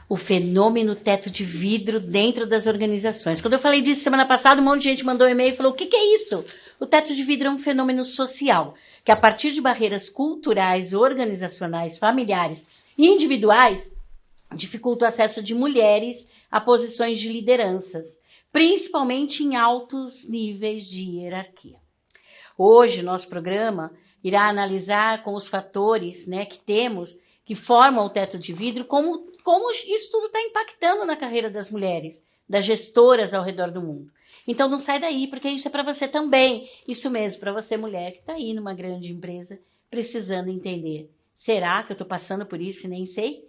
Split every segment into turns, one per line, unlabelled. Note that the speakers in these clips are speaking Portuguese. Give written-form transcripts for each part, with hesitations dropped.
o fenômeno teto de vidro dentro das organizações. Quando eu falei disso semana passada, um monte de gente mandou um e-mail e falou: o que é isso? O teto de vidro é um fenômeno social, que a partir de barreiras culturais, organizacionais, familiares e individuais, dificulta o acesso de mulheres a posições de lideranças, principalmente em altos níveis de hierarquia. Hoje, nosso programa irá analisar com os fatores, né, que temos, que formam o teto de vidro, como isso tudo está impactando na carreira das mulheres, das gestoras ao redor do mundo. Então não sai daí, porque isso é para você também. Isso mesmo, para você mulher que está aí numa grande empresa, precisando entender. Será que eu estou passando por isso e nem sei?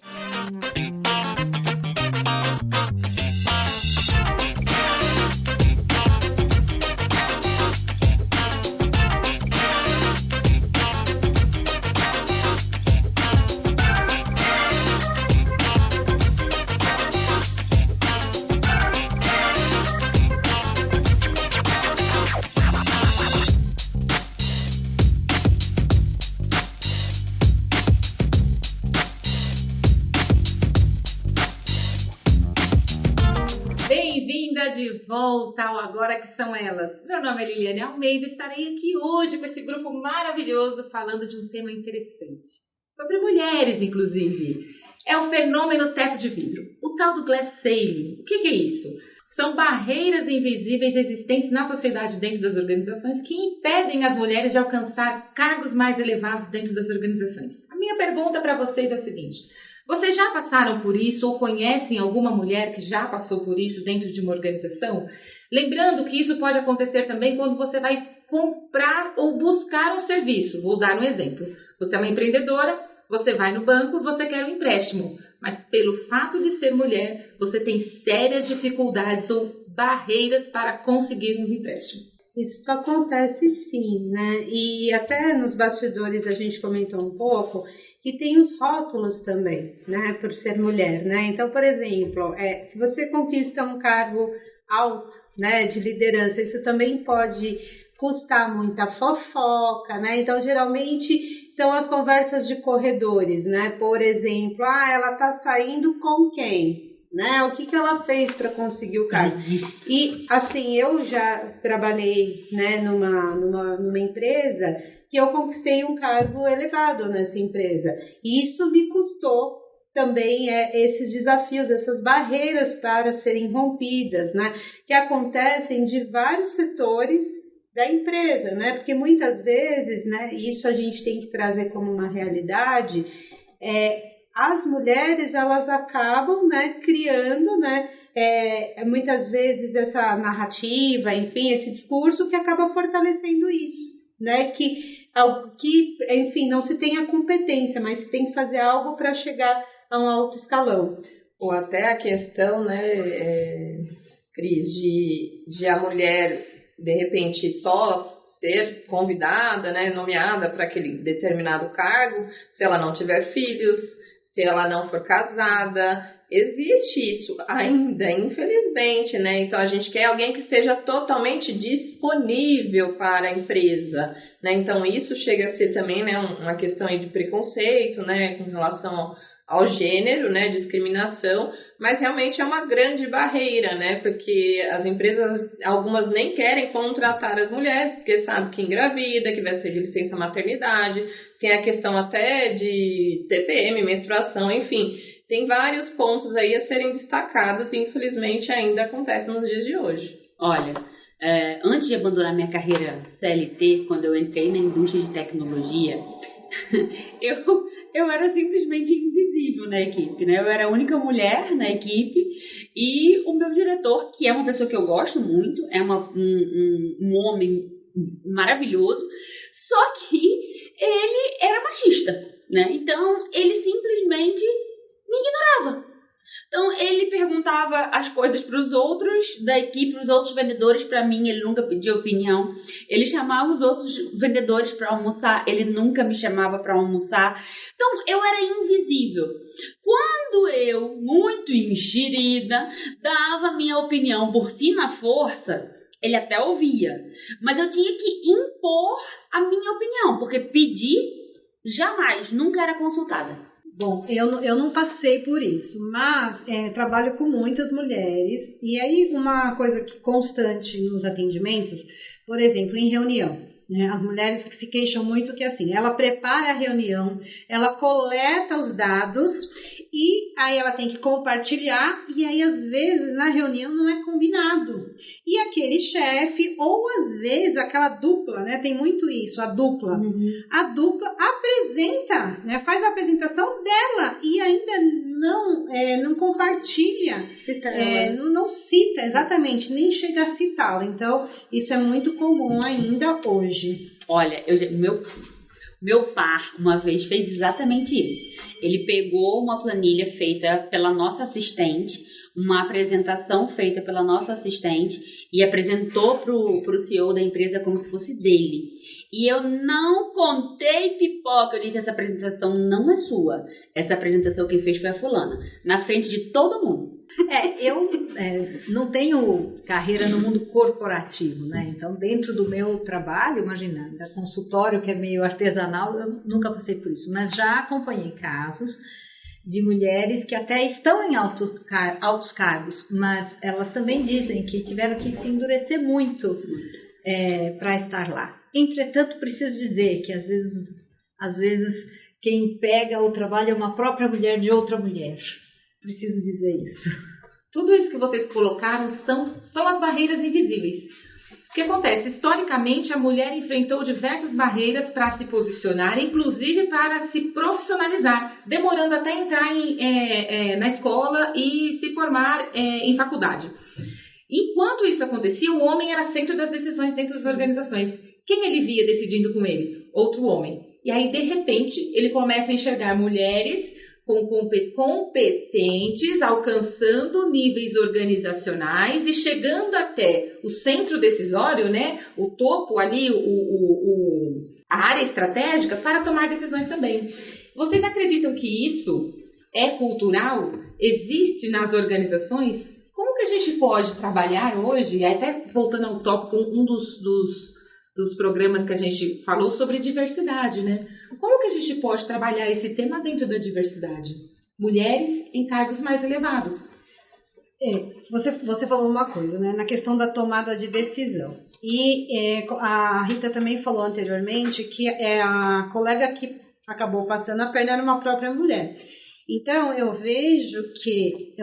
Bem-vinda de volta ao Agora Que São Elas. Meu nome é Liliane Almeida e estarei aqui hoje com esse grupo maravilhoso falando de um tema interessante. Sobre mulheres, inclusive. É o fenômeno teto de vidro, o tal do glass ceiling. O que é isso? São barreiras invisíveis existentes na sociedade dentro das organizações que impedem as mulheres de alcançar cargos mais elevados dentro das organizações. A minha pergunta para vocês é o seguinte: vocês já passaram por isso ou conhecem alguma mulher que já passou por isso dentro de uma organização? Lembrando que isso pode acontecer também quando você vai comprar ou buscar um serviço. Vou dar um exemplo. Você é uma empreendedora, você vai no banco, você quer um empréstimo. Mas pelo fato de ser mulher, você tem sérias dificuldades ou barreiras para conseguir um empréstimo.
Isso acontece sim, né? E até nos bastidores a gente comentou um pouco que tem os rótulos também, né? Por ser mulher, né? Então, por exemplo, se você conquista um cargo alto, né? De liderança, isso também pode custar muita fofoca, né? Então, geralmente são as conversas de corredores, né? Por exemplo, ela tá saindo com quem? Né? O que ela fez para conseguir o cargo? E assim, eu já trabalhei, né, numa empresa que eu conquistei um cargo elevado nessa empresa. E isso me custou também esses desafios, essas barreiras para serem rompidas, né? Que acontecem de vários setores da empresa, né? Porque muitas vezes, né, isso a gente tem que trazer como uma realidade, as mulheres, elas acabam, né, criando, né, muitas vezes essa narrativa, enfim, esse discurso que acaba fortalecendo isso, né, que enfim, não se tem a competência, mas se tem que fazer algo para chegar a um alto escalão.
Ou até a questão, né, Cris, de a mulher, de repente, só ser convidada, né, nomeada para aquele determinado cargo, se ela não tiver filhos, se ela não for casada. Existe isso ainda, infelizmente, né? Então a gente quer alguém que esteja totalmente disponível para a empresa, né? Então isso chega a ser também, né, uma questão aí de preconceito, né, com relação ao gênero, né, discriminação, mas realmente é uma grande barreira, né, porque as empresas, algumas nem querem contratar as mulheres, porque sabem que engravida, que vai ser de licença maternidade, tem a questão até de TPM, menstruação, enfim, tem vários pontos aí a serem destacados e infelizmente ainda acontece nos dias de hoje.
Olha, antes de abandonar minha carreira CLT, quando eu entrei na indústria de tecnologia, eu era simplesmente invisível na equipe, né? Eu era a única mulher na equipe e o meu diretor, que é uma pessoa que eu gosto muito, é um homem maravilhoso, só que ele era machista, né? Então ele simplesmente me ignorava. Então ele perguntava as coisas para os outros da equipe, para os outros vendedores. Para mim ele nunca pedia opinião. Ele chamava os outros vendedores para almoçar, ele nunca me chamava para almoçar. Então eu era invisível. Quando eu, muito enxerida, dava minha opinião por fina força, ele até ouvia, mas eu tinha que impor a minha opinião, porque pedir jamais, nunca era consultada.
Bom, eu não passei por isso, mas trabalho com muitas mulheres, e aí uma coisa constante nos atendimentos, por exemplo, em reunião, né, as mulheres que se queixam muito que assim, ela prepara a reunião, ela coleta os dados, e aí ela tem que compartilhar, e aí às vezes na reunião não é combinado. E aquele chefe, ou às vezes aquela dupla, né? Tem muito isso, a dupla. Uhum. A dupla apresenta, né? Faz a apresentação dela e ainda não compartilha, não cita exatamente, nem chega a citá-la. Então, isso é muito comum ainda hoje.
Olha, meu par uma vez fez exatamente isso. Ele pegou uma planilha feita pela nossa assistente, uma apresentação feita pela nossa assistente e apresentou para o CEO da empresa como se fosse dele. E eu não contei pipoca, eu disse, essa apresentação não é sua. Essa apresentação quem fez foi a fulana, na frente de todo mundo.
Eu não tenho carreira no mundo corporativo, né? Então, dentro do meu trabalho, imagina, da consultório que é meio artesanal, eu nunca passei por isso, mas já acompanhei casos de mulheres que até estão em altos cargos, mas elas também dizem que tiveram que se endurecer muito para estar lá. Entretanto, preciso dizer que às vezes quem pega o trabalho é uma própria mulher de outra mulher. Preciso dizer isso.
Tudo isso que vocês colocaram são as barreiras invisíveis. O que acontece? Historicamente, a mulher enfrentou diversas barreiras para se posicionar, inclusive para se profissionalizar, demorando até entrar na escola e se formar em faculdade. Enquanto isso acontecia, o homem era centro das decisões dentro das organizações. Quem ele via decidindo com ele? Outro homem. E aí, de repente, ele começa a enxergar mulheres competentes, alcançando níveis organizacionais e chegando até o centro decisório, né, o topo ali, a área estratégica, para tomar decisões também. Vocês acreditam que isso é cultural? Existe nas organizações? Como que a gente pode trabalhar hoje, até voltando ao tópico, um dos programas que a gente falou sobre diversidade, né? Como que a gente pode trabalhar esse tema dentro da diversidade? Mulheres em cargos mais elevados.
Você falou uma coisa, né? Na questão da tomada de decisão. E a Rita também falou anteriormente que a colega que acabou passando a perna era uma própria mulher. Então, eu vejo que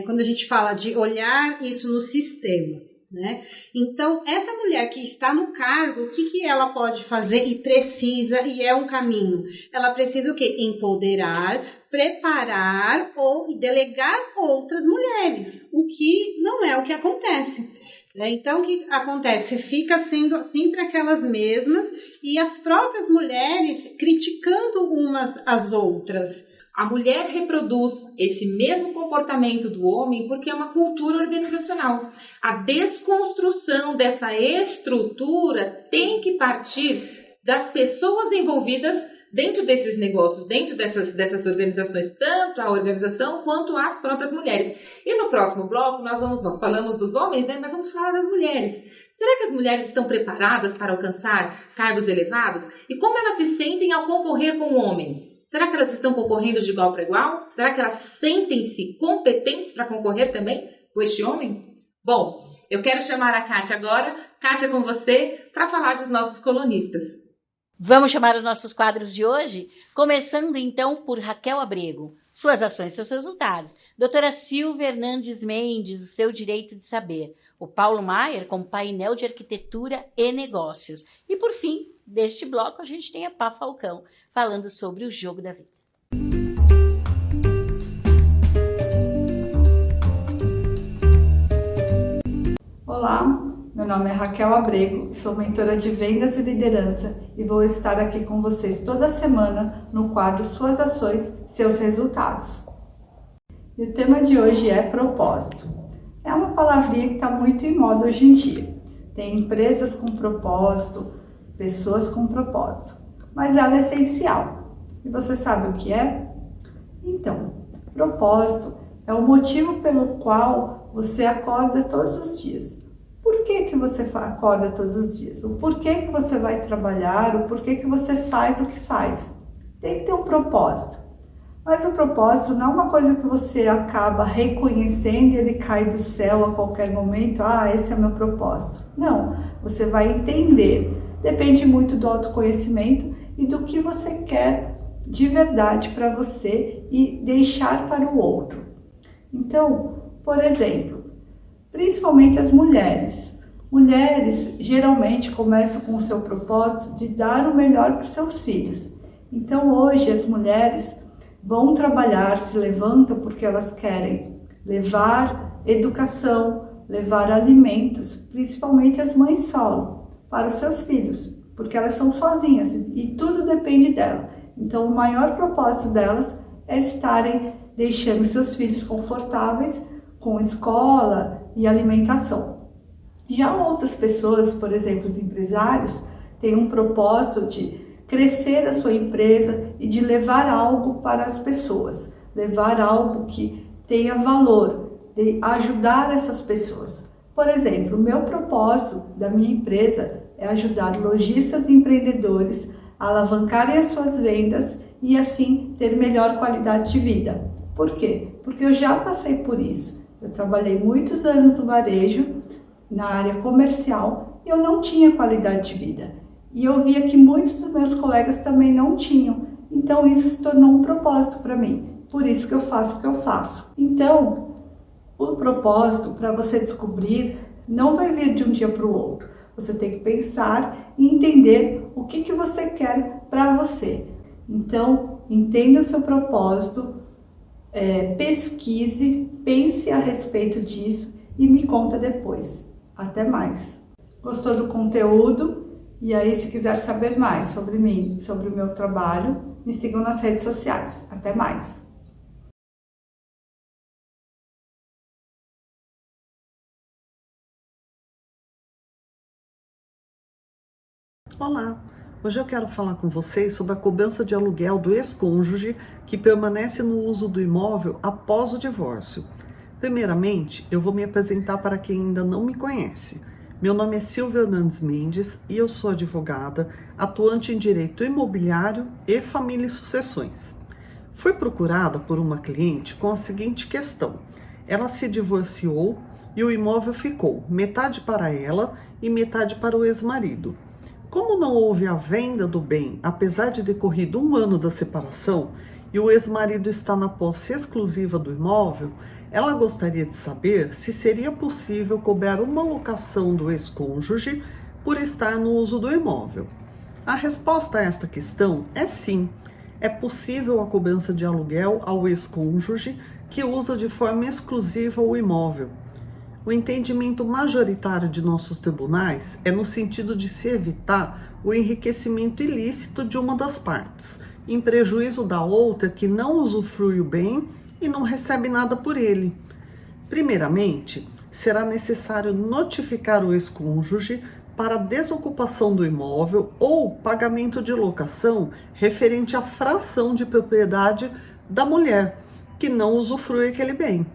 quando a gente fala de olhar isso no sistema, né? Então, essa mulher que está no cargo, o que ela pode fazer e precisa, e é um caminho? Ela precisa o quê? Empoderar, preparar ou delegar outras mulheres, o que não é o que acontece. Né? Então, o que acontece? Fica sendo sempre aquelas mesmas e as próprias mulheres criticando umas às outras.
A mulher reproduz esse mesmo comportamento do homem porque é uma cultura organizacional. A desconstrução dessa estrutura tem que partir das pessoas envolvidas dentro desses negócios, dentro dessas organizações, tanto a organização quanto as próprias mulheres. E no próximo bloco nós falamos dos homens, né, mas vamos falar das mulheres. Será que as mulheres estão preparadas para alcançar cargos elevados? E como elas se sentem ao concorrer com o homem? Será que elas estão concorrendo de igual para igual? Será que elas sentem-se competentes para concorrer também com este homem? Bom, eu quero chamar a Kátia agora. Kátia, com você, para falar dos nossos colunistas.
Vamos chamar os nossos quadros de hoje? Começando então por Raquel Abrego. Suas ações, seus resultados. Doutora Silvia Hernandes Mendes, o seu direito de saber. O Paulo Maier, com painel de arquitetura e negócios. E por fim, deste bloco, a gente tem a Pá Falcão, falando sobre o jogo da vida.
Olá, meu nome é Raquel Abrego, sou mentora de vendas e liderança e vou estar aqui com vocês toda semana no quadro Suas Ações, Seus Resultados. E o tema de hoje é propósito. É uma palavrinha que está muito em moda hoje em dia. Tem empresas com propósito, pessoas com propósito, mas ela é essencial. E você sabe o que é? Então, propósito é o motivo pelo qual você acorda todos os dias. Por que você acorda todos os dias? O porquê que você vai trabalhar, o porquê que você faz o que faz. Tem que ter um propósito. Mas o propósito não é uma coisa que você acaba reconhecendo e ele cai do céu a qualquer momento. Ah, esse é meu propósito. Não, você vai entender. Depende muito do autoconhecimento e do que você quer de verdade para você e deixar para o outro. Então, por exemplo, principalmente as mulheres. Mulheres geralmente começam com o seu propósito de dar o melhor para os seus filhos. Então hoje as mulheres vão trabalhar, se levantam porque elas querem levar educação, levar alimentos, principalmente as mães solo, para os seus filhos, porque elas são sozinhas e tudo depende dela. Então o maior propósito delas é estarem deixando seus filhos confortáveis com escola e alimentação. Já outras pessoas, por exemplo, os empresários, têm um propósito de crescer a sua empresa e de levar algo para as pessoas, levar algo que tenha valor, de ajudar essas pessoas. Por exemplo, o meu propósito da minha empresa é ajudar lojistas e empreendedores a alavancarem as suas vendas e assim ter melhor qualidade de vida. Por quê? Porque eu já passei por isso. Eu trabalhei muitos anos no varejo, na área comercial, e eu não tinha qualidade de vida. E eu via que muitos dos meus colegas também não tinham. Então isso se tornou um propósito para mim. Por isso que eu faço o que eu faço. Então, o propósito para você descobrir não vai vir de um dia para o outro. Você tem que pensar e entender o que você quer para você. Então, entenda o seu propósito, pesquise, pense a respeito disso e me conta depois. Até mais. Gostou do conteúdo? E aí, se quiser saber mais sobre mim, sobre o meu trabalho, me sigam nas redes sociais. Até mais!
Olá! Hoje eu quero falar com vocês sobre a cobrança de aluguel do ex-cônjuge que permanece no uso do imóvel após o divórcio. Primeiramente, eu vou me apresentar para quem ainda não me conhece. Meu nome é Silvia Hernandes Mendes e eu sou advogada, atuante em direito imobiliário e família e sucessões. Fui procurada por uma cliente com a seguinte questão: ela se divorciou e o imóvel ficou metade para ela e metade para o ex-marido. Como não houve a venda do bem, apesar de decorrido 1 ano da separação, e o ex-marido está na posse exclusiva do imóvel, ela gostaria de saber se seria possível cobrar uma locação do ex-cônjuge por estar no uso do imóvel. A resposta a esta questão é sim. É possível a cobrança de aluguel ao ex-cônjuge que usa de forma exclusiva o imóvel. O entendimento majoritário de nossos tribunais é no sentido de se evitar o enriquecimento ilícito de uma das partes, em prejuízo da outra que não usufrui o bem e não recebe nada por ele. Primeiramente, será necessário notificar o ex-cônjuge para desocupação do imóvel ou pagamento de locação referente à fração de propriedade da mulher, que não usufrui aquele bem.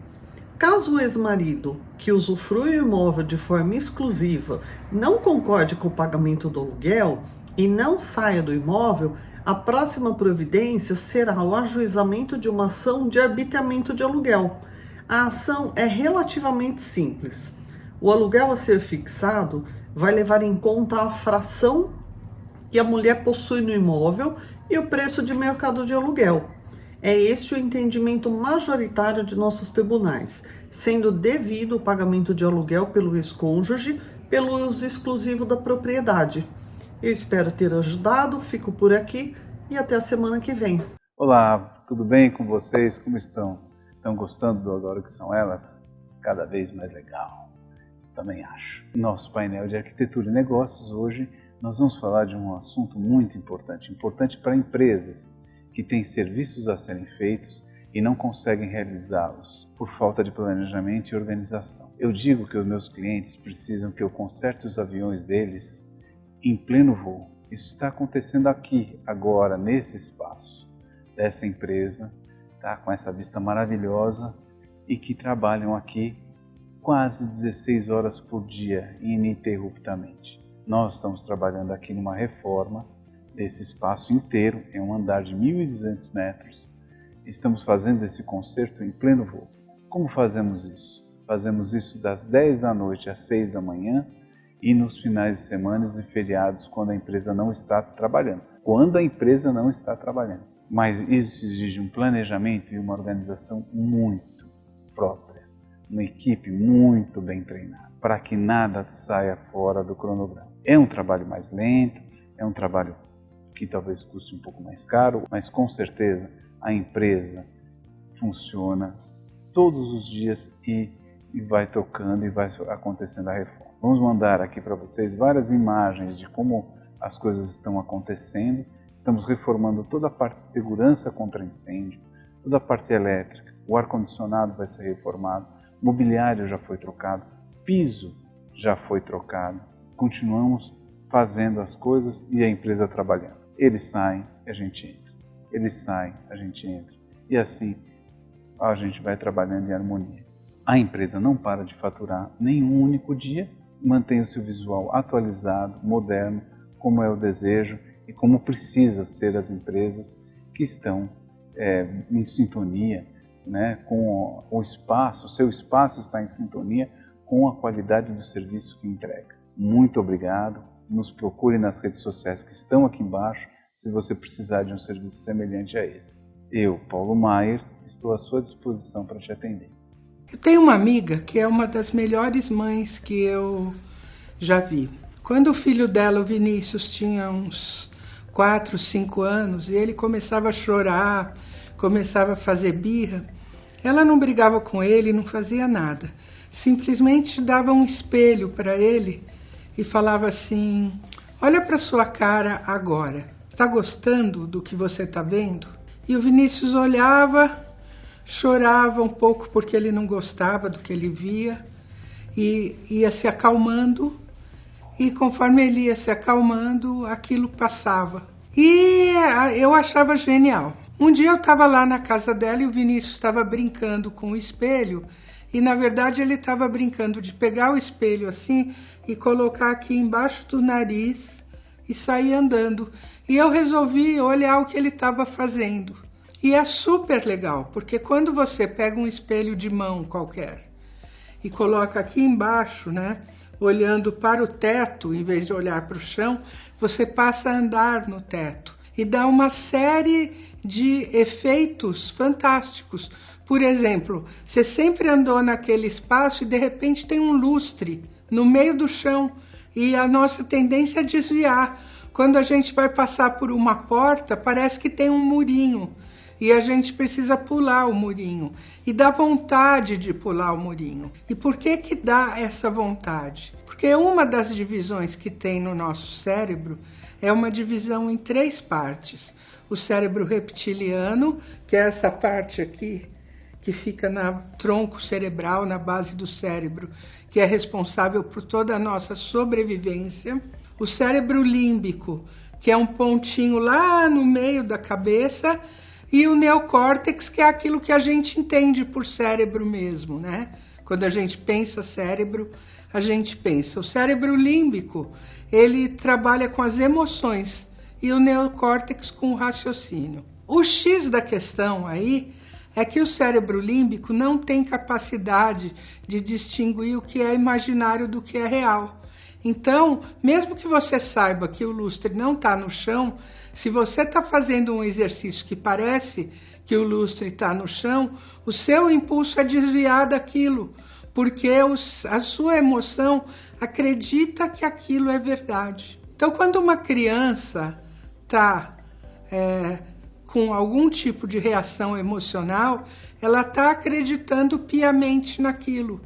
Caso o ex-marido, que usufrui o imóvel de forma exclusiva, não concorde com o pagamento do aluguel e não saia do imóvel, a próxima providência será o ajuizamento de uma ação de arbitramento de aluguel. A ação é relativamente simples. O aluguel a ser fixado vai levar em conta a fração que a mulher possui no imóvel e o preço de mercado de aluguel. É este o entendimento majoritário de nossos tribunais, sendo devido o pagamento de aluguel pelo ex-cônjuge pelo uso exclusivo da propriedade. Eu espero ter ajudado, fico por aqui e até a semana que vem.
Olá, tudo bem com vocês? Como estão? Estão gostando do Agora que São Elas? Cada vez mais legal, também acho. Nosso painel de arquitetura e negócios, hoje nós vamos falar de um assunto muito importante para empresas que têm serviços a serem feitos e não conseguem realizá-los por falta de planejamento e organização. Eu digo que os meus clientes precisam que eu conserte os aviões deles em pleno voo. Isso está acontecendo aqui, agora, nesse espaço dessa empresa, tá? Com essa vista maravilhosa e que trabalham aqui quase 16 horas por dia, ininterruptamente. Nós estamos trabalhando aqui numa reforma desse espaço inteiro, em um andar de 1.200 metros, estamos fazendo esse concerto em pleno voo. Como fazemos isso? Fazemos isso das 10 da noite às 6 da manhã e nos finais de semana e feriados, quando a empresa não está trabalhando. Quando a empresa não está trabalhando. Mas isso exige um planejamento e uma organização muito própria. Uma equipe muito bem treinada, para que nada saia fora do cronograma. É um trabalho mais lento, é um trabalho que talvez custe um pouco mais caro, mas com certeza a empresa funciona todos os dias e vai tocando e vai acontecendo a reforma. Vamos mandar aqui para vocês várias imagens de como as coisas estão acontecendo. Estamos reformando toda a parte de segurança contra incêndio, toda a parte elétrica, o ar-condicionado vai ser reformado, mobiliário já foi trocado, piso já foi trocado. Continuamos fazendo as coisas e a empresa trabalhando. Eles saem, a gente entra. Eles saem, a gente entra. E assim a gente vai trabalhando em harmonia. A empresa não para de faturar nenhum único dia, mantém o seu visual atualizado, moderno, como é o desejo e como precisa ser as empresas que estão em sintonia, né, com o espaço, o seu espaço está em sintonia com a qualidade do serviço que entrega. Muito obrigado, nos procure nas redes sociais que estão aqui embaixo se você precisar de um serviço semelhante a esse. Eu, Paulo Maier, estou à sua disposição para te atender.
Eu tenho uma amiga que é uma das melhores mães que eu já vi. Quando o filho dela, o Vinícius, tinha uns 4, 5 anos e ele começava a chorar, começava a fazer birra, ela não brigava com ele, não fazia nada. Simplesmente dava um espelho para ele e falava assim: olha para sua cara agora, está gostando do que você está vendo? E o Vinícius olhava, chorava um pouco porque ele não gostava do que ele via e ia se acalmando, e conforme ele ia se acalmando, aquilo passava. E eu achava genial. Um dia eu estava lá na casa dela e o Vinícius estava brincando com o espelho, e na verdade ele estava brincando de pegar o espelho assim e colocar aqui embaixo do nariz e sair andando. E eu resolvi olhar o que ele estava fazendo. E é super legal, porque quando você pega um espelho de mão qualquer e coloca aqui embaixo, né, olhando para o teto, em vez de olhar para o chão, você passa a andar no teto. E dá uma série de efeitos fantásticos. Por exemplo, você sempre andou naquele espaço e de repente tem um lustre no meio do chão e a nossa tendência é desviar. Quando a gente vai passar por uma porta, parece que tem um murinho e a gente precisa pular o murinho. E dá vontade de pular o murinho. E por que que dá essa vontade? Porque uma das divisões que tem no nosso cérebro é uma divisão em 3 partes. O cérebro reptiliano, que é essa parte aqui, que fica no tronco cerebral, na base do cérebro, que é responsável por toda a nossa sobrevivência. O cérebro límbico, que é um pontinho lá no meio da cabeça, e o neocórtex, que é aquilo que a gente entende por cérebro mesmo, né? Quando a gente pensa cérebro, a gente pensa. O cérebro límbico, ele trabalha com as emoções e o neocórtex com o raciocínio. O X da questão aí é que o cérebro límbico não tem capacidade de distinguir o que é imaginário do que é real. Então, mesmo que você saiba que o lustre não está no chão, se você está fazendo um exercício que parece que o lustre está no chão, o seu impulso é desviar daquilo, porque a sua emoção acredita que aquilo é verdade. Então, quando uma criança está com algum tipo de reação emocional, ela está acreditando piamente naquilo.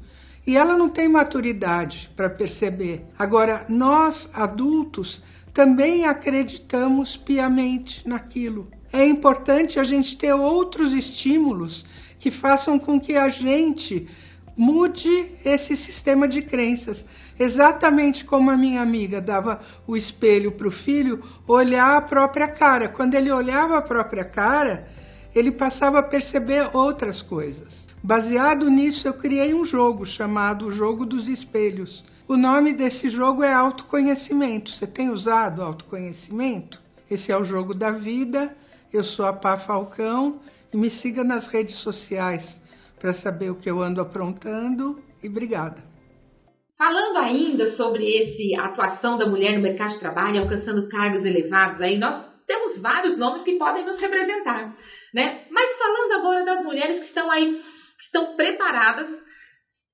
E ela não tem maturidade para perceber. Agora, nós, adultos, também acreditamos piamente naquilo. É importante a gente ter outros estímulos que façam com que a gente mude esse sistema de crenças. Exatamente como a minha amiga dava o espelho para o filho olhar a própria cara. Quando ele olhava a própria cara, ele passava a perceber outras coisas. Baseado nisso, eu criei um jogo chamado O Jogo dos Espelhos. O nome desse jogo é autoconhecimento. Você tem usado autoconhecimento? Esse é o jogo da vida. Eu sou a Pá Falcão E me siga nas redes sociais para saber o que eu ando aprontando. E obrigada.
Falando ainda sobre a atuação da mulher no mercado de trabalho, alcançando cargos elevados, aí nós temos vários nomes que podem nos representar, né? Mas falando agora das mulheres que estão aí, que estão preparadas,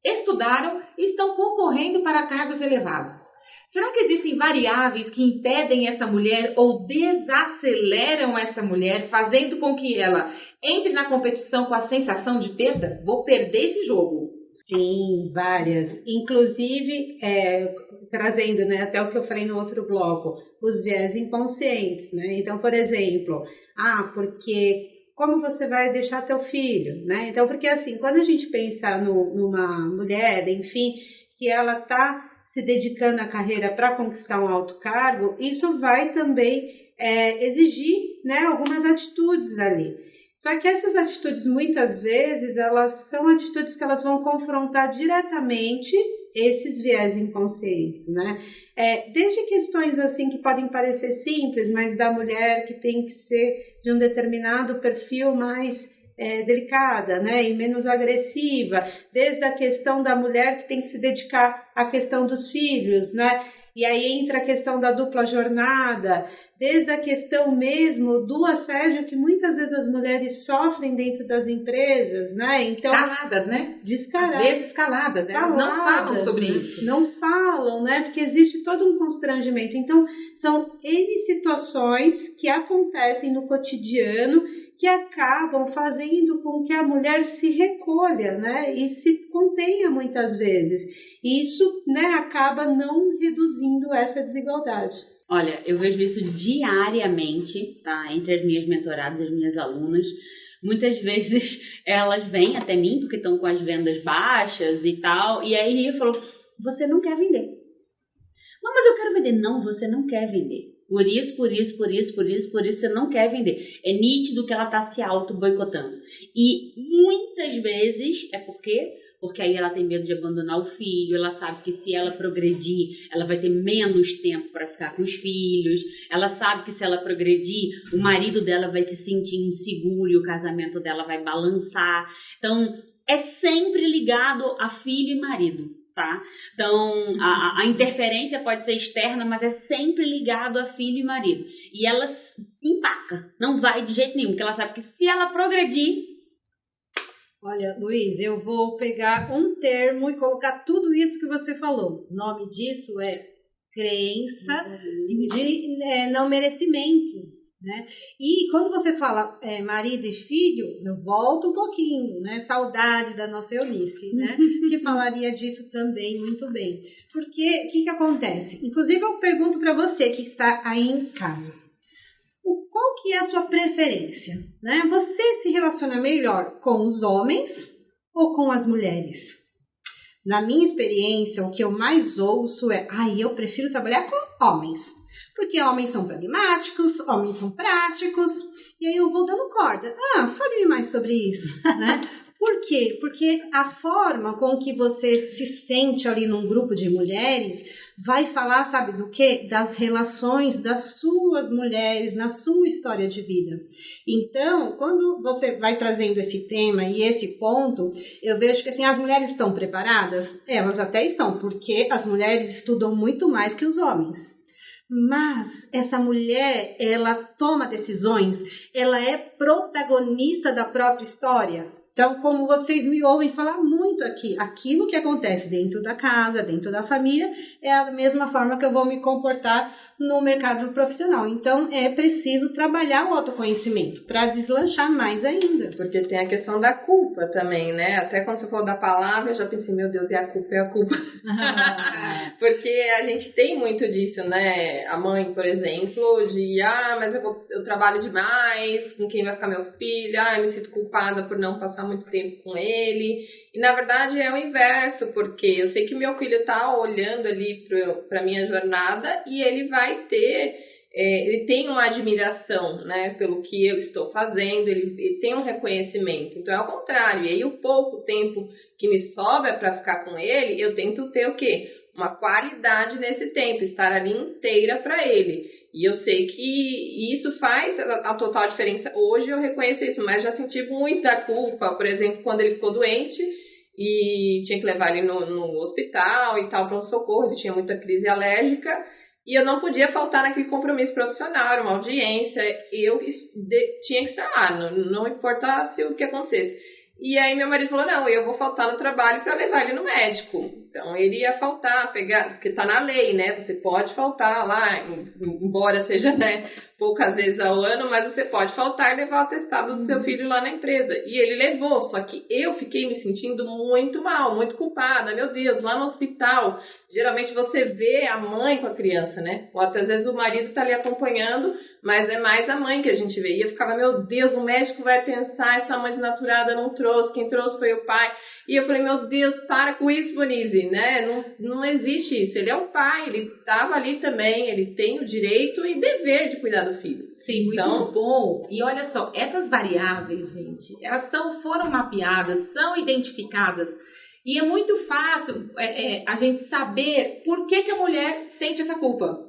estudaram e estão concorrendo para cargos elevados. Será que existem variáveis que impedem essa mulher ou desaceleram essa mulher, fazendo com que ela entre na competição com a sensação de perda? Vou perder esse jogo.
Sim, várias. Inclusive, trazendo, né, até o que eu falei no outro bloco, os viés inconscientes, né? Então, por exemplo, porque como você vai deixar teu filho, né? Então, porque assim, quando a gente pensa numa mulher, enfim, que ela está se dedicando à carreira para conquistar um alto cargo, isso vai também exigir, né, algumas atitudes ali. Só que essas atitudes, muitas vezes, elas são atitudes que elas vão confrontar diretamente esses viés inconscientes, né? Desde questões assim que podem parecer simples, mas da mulher que tem que ser de um determinado perfil mais delicada, né, e menos agressiva, desde a questão da mulher que tem que se dedicar à questão dos filhos, né? E aí entra a questão da dupla jornada, desde a questão mesmo do assédio que muitas vezes as mulheres sofrem dentro das empresas, né? Então,
Caladas, né?
Descaradas.
Às vezes caladas, né? Não falam sobre isso.
Não falam, né? Porque existe todo um constrangimento. Então, são N situações que acontecem no cotidiano que acabam fazendo com que a mulher se recolha, né, e se contenha muitas vezes. E isso, né, acaba não reduzindo essa desigualdade.
Olha, eu vejo isso diariamente, tá, entre as minhas mentoradas, as minhas alunas. Muitas vezes elas vêm até mim porque estão com as vendas baixas e tal, e aí eu falo, você não quer vender. Não, mas eu quero vender. Não, você não quer vender. Por isso, você não quer vender. É nítido que ela está se auto-boicotando. E muitas vezes é porque aí ela tem medo de abandonar o filho, ela sabe que se ela progredir, ela vai ter menos tempo para ficar com os filhos, ela sabe que se ela progredir, o marido dela vai se sentir inseguro e o casamento dela vai balançar. Então, é sempre ligado a filho e marido. Tá? Então, a interferência pode ser externa, mas é sempre ligado a filho e marido. E ela empaca, não vai de jeito nenhum, porque ela sabe que se ela progredir...
Olha, Luiz, eu vou pegar um termo e colocar tudo isso que você falou. O nome disso é crença de não merecimento. Né? E quando você fala marido e filho, eu volto um pouquinho, né? Saudade da nossa Eunice, né? Que falaria disso também muito bem. Porque o que acontece? Inclusive eu pergunto para você que está aí em casa, qual que é a sua preferência? Né? Você se relaciona melhor com os homens ou com as mulheres? Na minha experiência, o que eu mais ouço é, eu prefiro trabalhar com homens. Porque homens são pragmáticos, homens são práticos, e aí eu vou dando corda. Fale-me mais sobre isso, né? Por quê? Porque a forma com que você se sente ali num grupo de mulheres vai falar, sabe do quê? Das relações das suas mulheres na sua história de vida. Então, quando você vai trazendo esse tema e esse ponto, eu vejo que assim, as mulheres estão preparadas? Elas até estão, porque as mulheres estudam muito mais que os homens. Mas essa mulher, ela toma decisões, ela é protagonista da própria história. Então, como vocês me ouvem falar muito aqui, aquilo que acontece dentro da casa, dentro da família, é a mesma forma que eu vou me comportar no mercado profissional. Então, é preciso trabalhar o autoconhecimento para deslanchar mais ainda.
Porque tem a questão da culpa também, né? Até quando você falou da palavra, eu já pensei, meu Deus, é a culpa. Porque a gente tem muito disso, né? A mãe, por exemplo, de, mas eu trabalho demais, com quem vai ficar meu filho? Eu me sinto culpada por não passar muito tempo com ele. E na verdade é o inverso, porque eu sei que meu filho está olhando ali para minha jornada e ele vai ter, ele tem uma admiração, né, pelo que eu estou fazendo, ele tem um reconhecimento. Então é ao contrário, e aí o pouco tempo que me sobra para ficar com ele, eu tento ter o quê? uma qualidade nesse tempo, estar ali inteira para ele. E eu sei que isso faz a total diferença. Hoje eu reconheço isso, mas já senti muita culpa, por exemplo, quando ele ficou doente e tinha que levar ele no hospital e tal, pronto-socorro, ele tinha muita crise alérgica. E eu não podia faltar naquele compromisso profissional, era uma audiência, eu tinha que estar lá, não importasse o que acontecesse. E aí meu marido falou, não, eu vou faltar no trabalho para levar ele no médico. Então ele ia faltar, porque está na lei, né? Você pode faltar lá, embora seja, né, poucas vezes ao ano, mas você pode faltar e levar o atestado do seu filho lá na empresa. E ele levou, só que eu fiquei me sentindo muito mal, muito culpada. Meu Deus, lá no hospital, geralmente você vê a mãe com a criança, né? Ou até às vezes o marido está ali acompanhando, mas é mais a mãe que a gente vê. E eu ficava, meu Deus, o médico vai pensar, essa mãe desnaturada não trouxe, quem trouxe foi o pai. E eu falei, meu Deus, para com isso, Bonise, né? Não existe isso. Ele é o pai, ele estava ali também, ele tem o direito e dever de cuidar do filho.
Sim, muito bom. E olha só, essas variáveis, gente, elas foram mapeadas, são identificadas. E é muito fácil a gente saber por que a mulher sente essa culpa.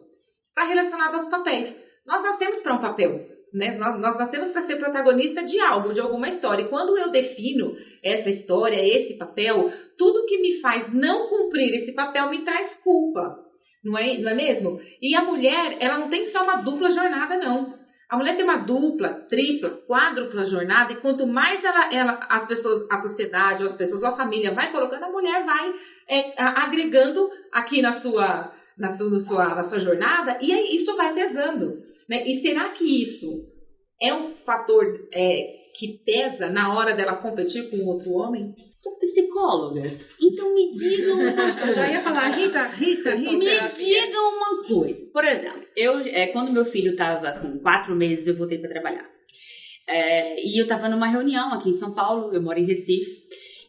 Está relacionado aos papéis. Nós nascemos para um papel. Né? Nós nascemos para ser protagonista de algo, de alguma história. E quando eu defino essa história, esse papel, tudo que me faz não cumprir esse papel me traz culpa. Não é mesmo? E a mulher, ela não tem só uma dupla jornada, não. A mulher tem uma dupla, tripla, quádrupla jornada. E quanto mais as pessoas, a sociedade, as pessoas, a família vai colocando, a mulher vai agregando aqui na sua jornada, e aí isso vai pesando, né? E será que isso é um fator que pesa na hora dela competir com outro homem?
Psicólogas, então me digam uma coisa.
Eu já ia falar, Rita.
Me digam uma coisa. Por exemplo, quando meu filho estava com 4 meses, eu voltei para trabalhar. E eu estava numa reunião aqui em São Paulo, eu moro em Recife,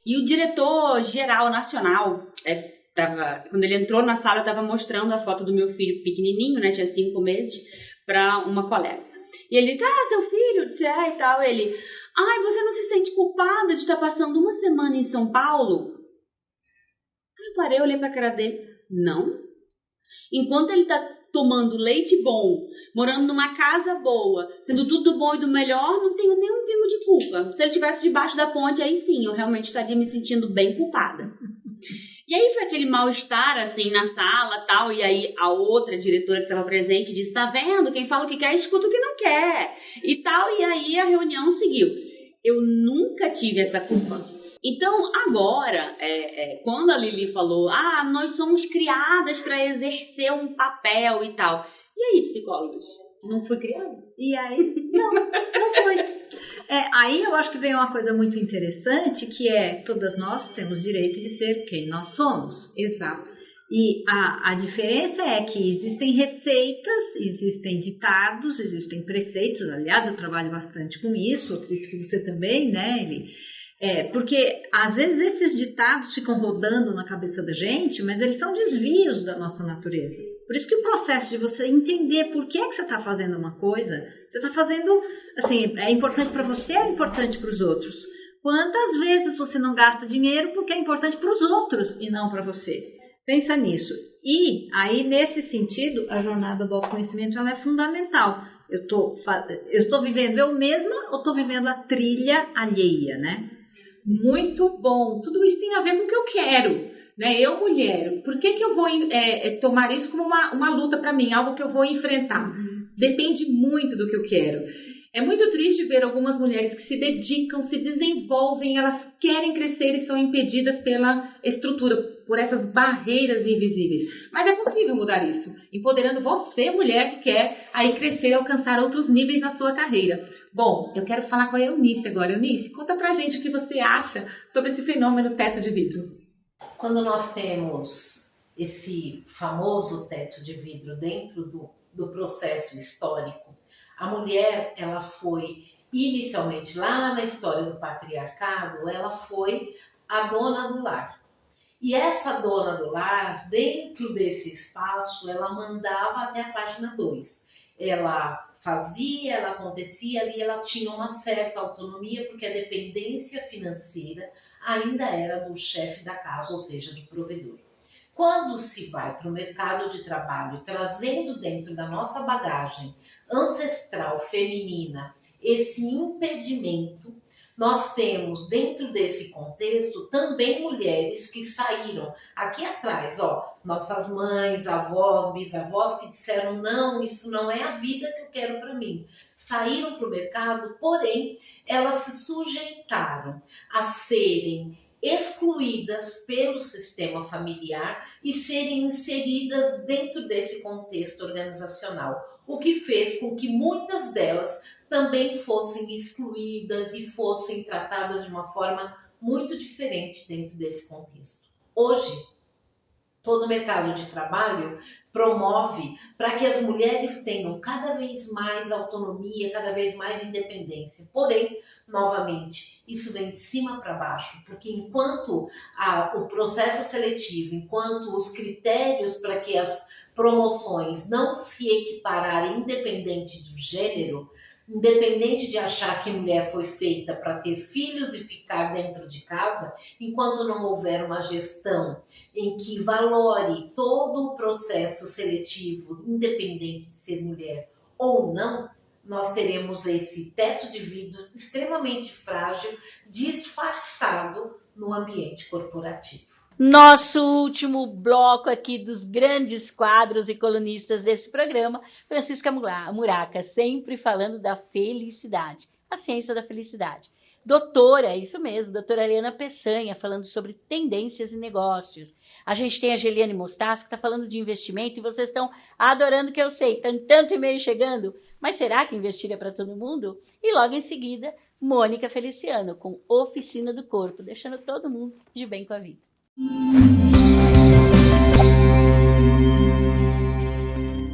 e o diretor-geral nacional, quando ele entrou na sala, eu estava mostrando a foto do meu filho pequenininho, né, tinha 5 meses, para uma colega. E ele disse, seu filho, disse, e tal. Ele, você não se sente culpada de estar passando uma semana em São Paulo? Eu parei, olhei para a cara dele, não. Enquanto ele está tomando leite bom, morando numa casa boa, tendo tudo do bom e do melhor, não tenho nenhum pingo de culpa. Se ele estivesse debaixo da ponte, aí sim, eu realmente estaria me sentindo bem culpada. E aí foi aquele mal-estar, assim, na sala, tal, e aí a outra diretora que estava presente disse, tá vendo? Quem fala o que quer, escuta o que não quer, e tal, e aí a reunião seguiu. Eu nunca tive essa culpa. Então, agora, quando a Lili falou, nós somos criadas para exercer um papel e tal. E aí, psicólogos? Não fui criada?
E aí? Não foi. Aí eu acho que vem uma coisa muito interessante, que todas nós temos direito de ser quem nós somos.
Exato.
E a diferença é que existem receitas, existem ditados, existem preceitos. Aliás, eu trabalho bastante com isso, acredito que você também, né, Eli? Porque às vezes esses ditados ficam rodando na cabeça da gente, mas eles são desvios da nossa natureza. Por isso que o processo de você entender por que você está fazendo uma coisa, você está fazendo, assim, é importante para você, é importante para os outros. Quantas vezes você não gasta dinheiro porque é importante para os outros e não para você? Pensa nisso. E aí, nesse sentido, a jornada do autoconhecimento ela é fundamental. Eu estou vivendo eu mesma ou estou vivendo a trilha alheia, né?
Muito bom. Tudo isso tem a ver com o que eu quero, né? Eu, mulher, por que eu vou tomar isso como uma luta para mim, algo que eu vou enfrentar? Depende muito do que eu quero. É muito triste ver algumas mulheres que se dedicam, se desenvolvem, elas querem crescer e são impedidas pela estrutura, por essas barreiras invisíveis. Mas é possível mudar isso, empoderando você, mulher, que quer aí crescer e alcançar outros níveis na sua carreira. Bom, eu quero falar com a Eunice agora. Eunice, conta pra gente o que você acha sobre esse fenômeno teto de vidro.
Quando nós temos esse famoso teto de vidro dentro do processo histórico, a mulher, ela foi inicialmente, lá na história do patriarcado, ela foi a dona do lar. E essa dona do lar, dentro desse espaço, ela mandava até a página 2. Ela fazia, ela acontecia ali, ela tinha uma certa autonomia, porque a dependência financeira ainda era do chefe da casa, ou seja, do provedor. Quando se vai para o mercado de trabalho, trazendo dentro da nossa bagagem ancestral feminina esse impedimento, nós temos dentro desse contexto também mulheres que saíram aqui atrás, nossas mães, avós, bisavós que disseram não, isso não é a vida que eu quero para mim. Saíram para o mercado, porém elas se sujeitaram a serem excluídas pelo sistema familiar e serem inseridas dentro desse contexto organizacional, o que fez com que muitas delas também fossem excluídas e fossem tratadas de uma forma muito diferente dentro desse contexto. Hoje, todo o mercado de trabalho promove para que as mulheres tenham cada vez mais autonomia, cada vez mais independência. Porém, novamente, isso vem de cima para baixo, porque enquanto o processo seletivo, enquanto os critérios para que as promoções não se equipararem independente do gênero, independente de achar que mulher foi feita para ter filhos e ficar dentro de casa, enquanto não houver uma gestão em que valore todo o processo seletivo, independente de ser mulher ou não, nós teremos esse teto de vidro extremamente frágil, disfarçado no ambiente corporativo.
Nosso último bloco aqui dos grandes quadros e colunistas desse programa, Francisca Muraca, sempre falando da felicidade, a ciência da felicidade. Doutora, isso mesmo, doutora Eliana Peçanha, falando sobre tendências e negócios. A gente tem a Geliane Mostaço, que está falando de investimento, e vocês estão adorando, que eu sei, tem tanto e-mail chegando, mas será que investir é para todo mundo? E logo em seguida, Mônica Feliciano, com Oficina do Corpo, deixando todo mundo de bem com a vida.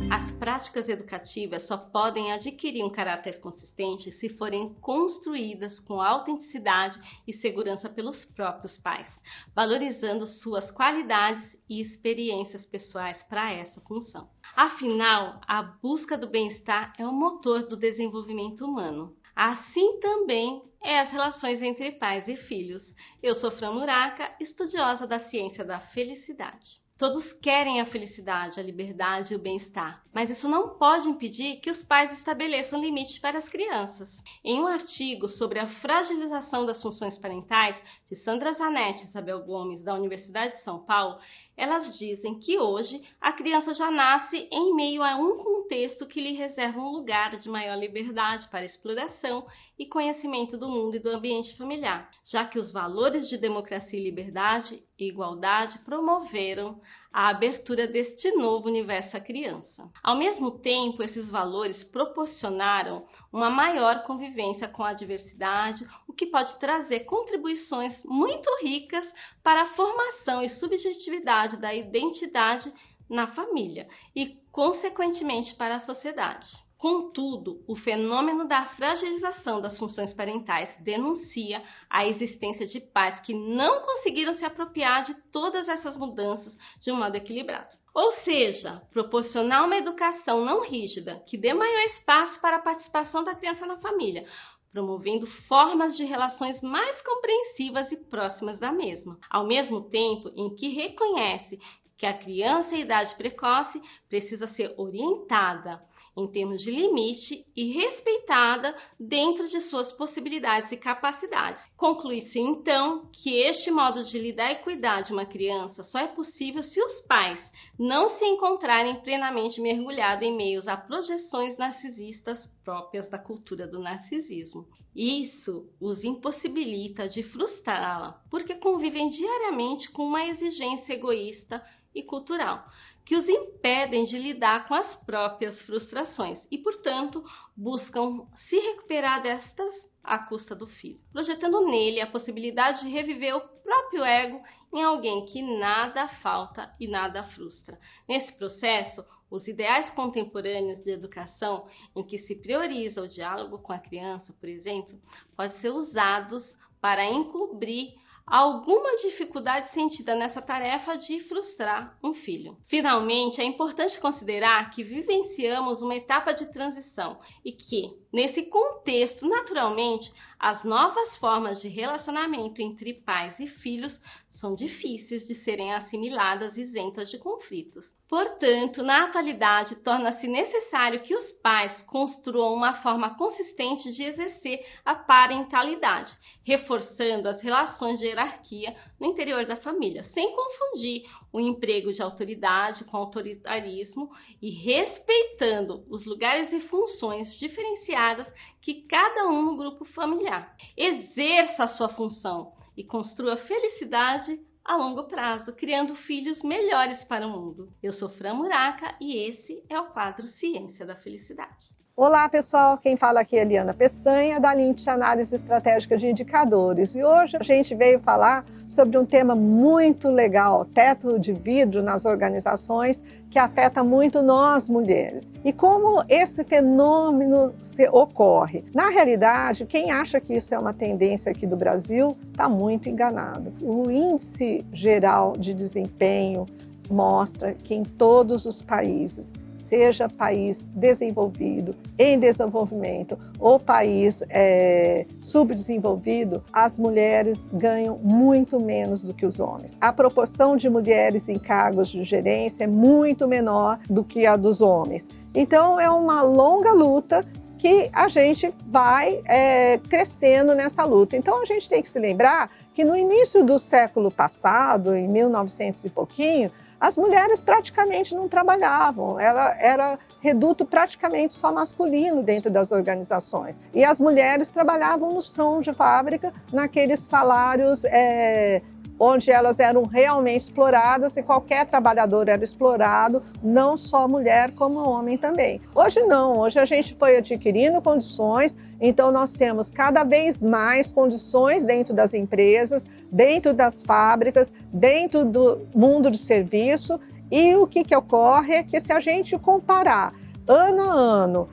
As práticas educativas só podem adquirir um caráter consistente se forem construídas com autenticidade e segurança pelos próprios pais, valorizando suas qualidades e experiências pessoais para essa função. Afinal, a busca do bem-estar é o motor do desenvolvimento humano. Assim também é as relações entre pais e filhos. Eu sou Fran Muraca, estudiosa da ciência da felicidade. Todos querem a felicidade, a liberdade e o bem-estar, mas isso não pode impedir que os pais estabeleçam limites para as crianças. Em um artigo sobre a fragilização das funções parentais, de Sandra Zanetti e Isabel Gomes, da Universidade de São Paulo, elas dizem que hoje a criança já nasce em meio a um contexto que lhe reserva um lugar de maior liberdade para exploração e conhecimento do mundo e do ambiente familiar, já que os valores de democracia e liberdade e igualdade promoveram a abertura deste novo universo à criança. Ao mesmo tempo, esses valores proporcionaram uma maior convivência com a diversidade, o que pode trazer contribuições muito ricas para a formação e subjetividade da identidade na família e, consequentemente, para a sociedade. Contudo, o fenômeno da fragilização das funções parentais denuncia a existência de pais que não conseguiram se apropriar de todas essas mudanças de um modo equilibrado. Ou seja, proporcionar uma educação não rígida, que dê maior espaço para a participação da criança na família, promovendo formas de relações mais compreensivas e próximas da mesma, ao mesmo tempo em que reconhece que a criança em idade precoce precisa ser orientada em termos de limite e respeitada dentro de suas possibilidades e capacidades. Conclui-se, então, que este modo de lidar e cuidar de uma criança só é possível se os pais não se encontrarem plenamente mergulhados em meios a projeções narcisistas próprias da cultura do narcisismo. Isso os impossibilita de frustrá-la, porque convivem diariamente com uma exigência egoísta e cultural, que os impedem de lidar com as próprias frustrações e, portanto, buscam se recuperar destas à custa do filho, projetando nele a possibilidade de reviver o próprio ego em alguém que nada falta e nada frustra. Nesse processo, os ideais contemporâneos de educação, em que se prioriza o diálogo com a criança, por exemplo, podem ser usados para encobrir alguma dificuldade sentida nessa tarefa de frustrar um filho. Finalmente, é importante considerar que vivenciamos uma etapa de transição e que, nesse contexto, naturalmente, as novas formas de relacionamento entre pais e filhos são difíceis de serem assimiladas e isentas de conflitos. Portanto, na atualidade, torna-se necessário que os pais construam uma forma consistente de exercer a parentalidade, reforçando as relações de hierarquia no interior da família, sem confundir o emprego de autoridade com autoritarismo e respeitando os lugares e funções diferenciadas que cada um no grupo familiar. Exerça a sua função e construa felicidade a longo prazo, criando filhos melhores para o mundo. Eu sou Fran Muraca e esse é o quadro Ciência da Felicidade.
Olá pessoal, quem fala aqui é Eliana Peçanha, da LIMPT Análise Estratégica de Indicadores. E hoje a gente veio falar sobre um tema muito legal, teto de vidro nas organizações, que afeta muito nós mulheres. E como esse fenômeno ocorre? Na realidade, quem acha que isso é uma tendência aqui do Brasil está muito enganado. O Índice Geral de Desempenho mostra que em todos os países, seja país desenvolvido, em desenvolvimento ou país subdesenvolvido, as mulheres ganham muito menos do que os homens. A proporção de mulheres em cargos de gerência é muito menor do que a dos homens. Então, é uma longa luta que a gente vai crescendo nessa luta. Então, a gente tem que se lembrar que no início do século passado, em 1900 e pouquinho, as mulheres praticamente não trabalhavam, era reduto praticamente só masculino dentro das organizações. E as mulheres trabalhavam no chão de fábrica, naqueles salários onde elas eram realmente exploradas e qualquer trabalhador era explorado, não só mulher como homem também. Hoje não, hoje a gente foi adquirindo condições, então nós temos cada vez mais condições dentro das empresas, dentro das fábricas, dentro do mundo de serviço, e o que ocorre é que se a gente comparar ano a ano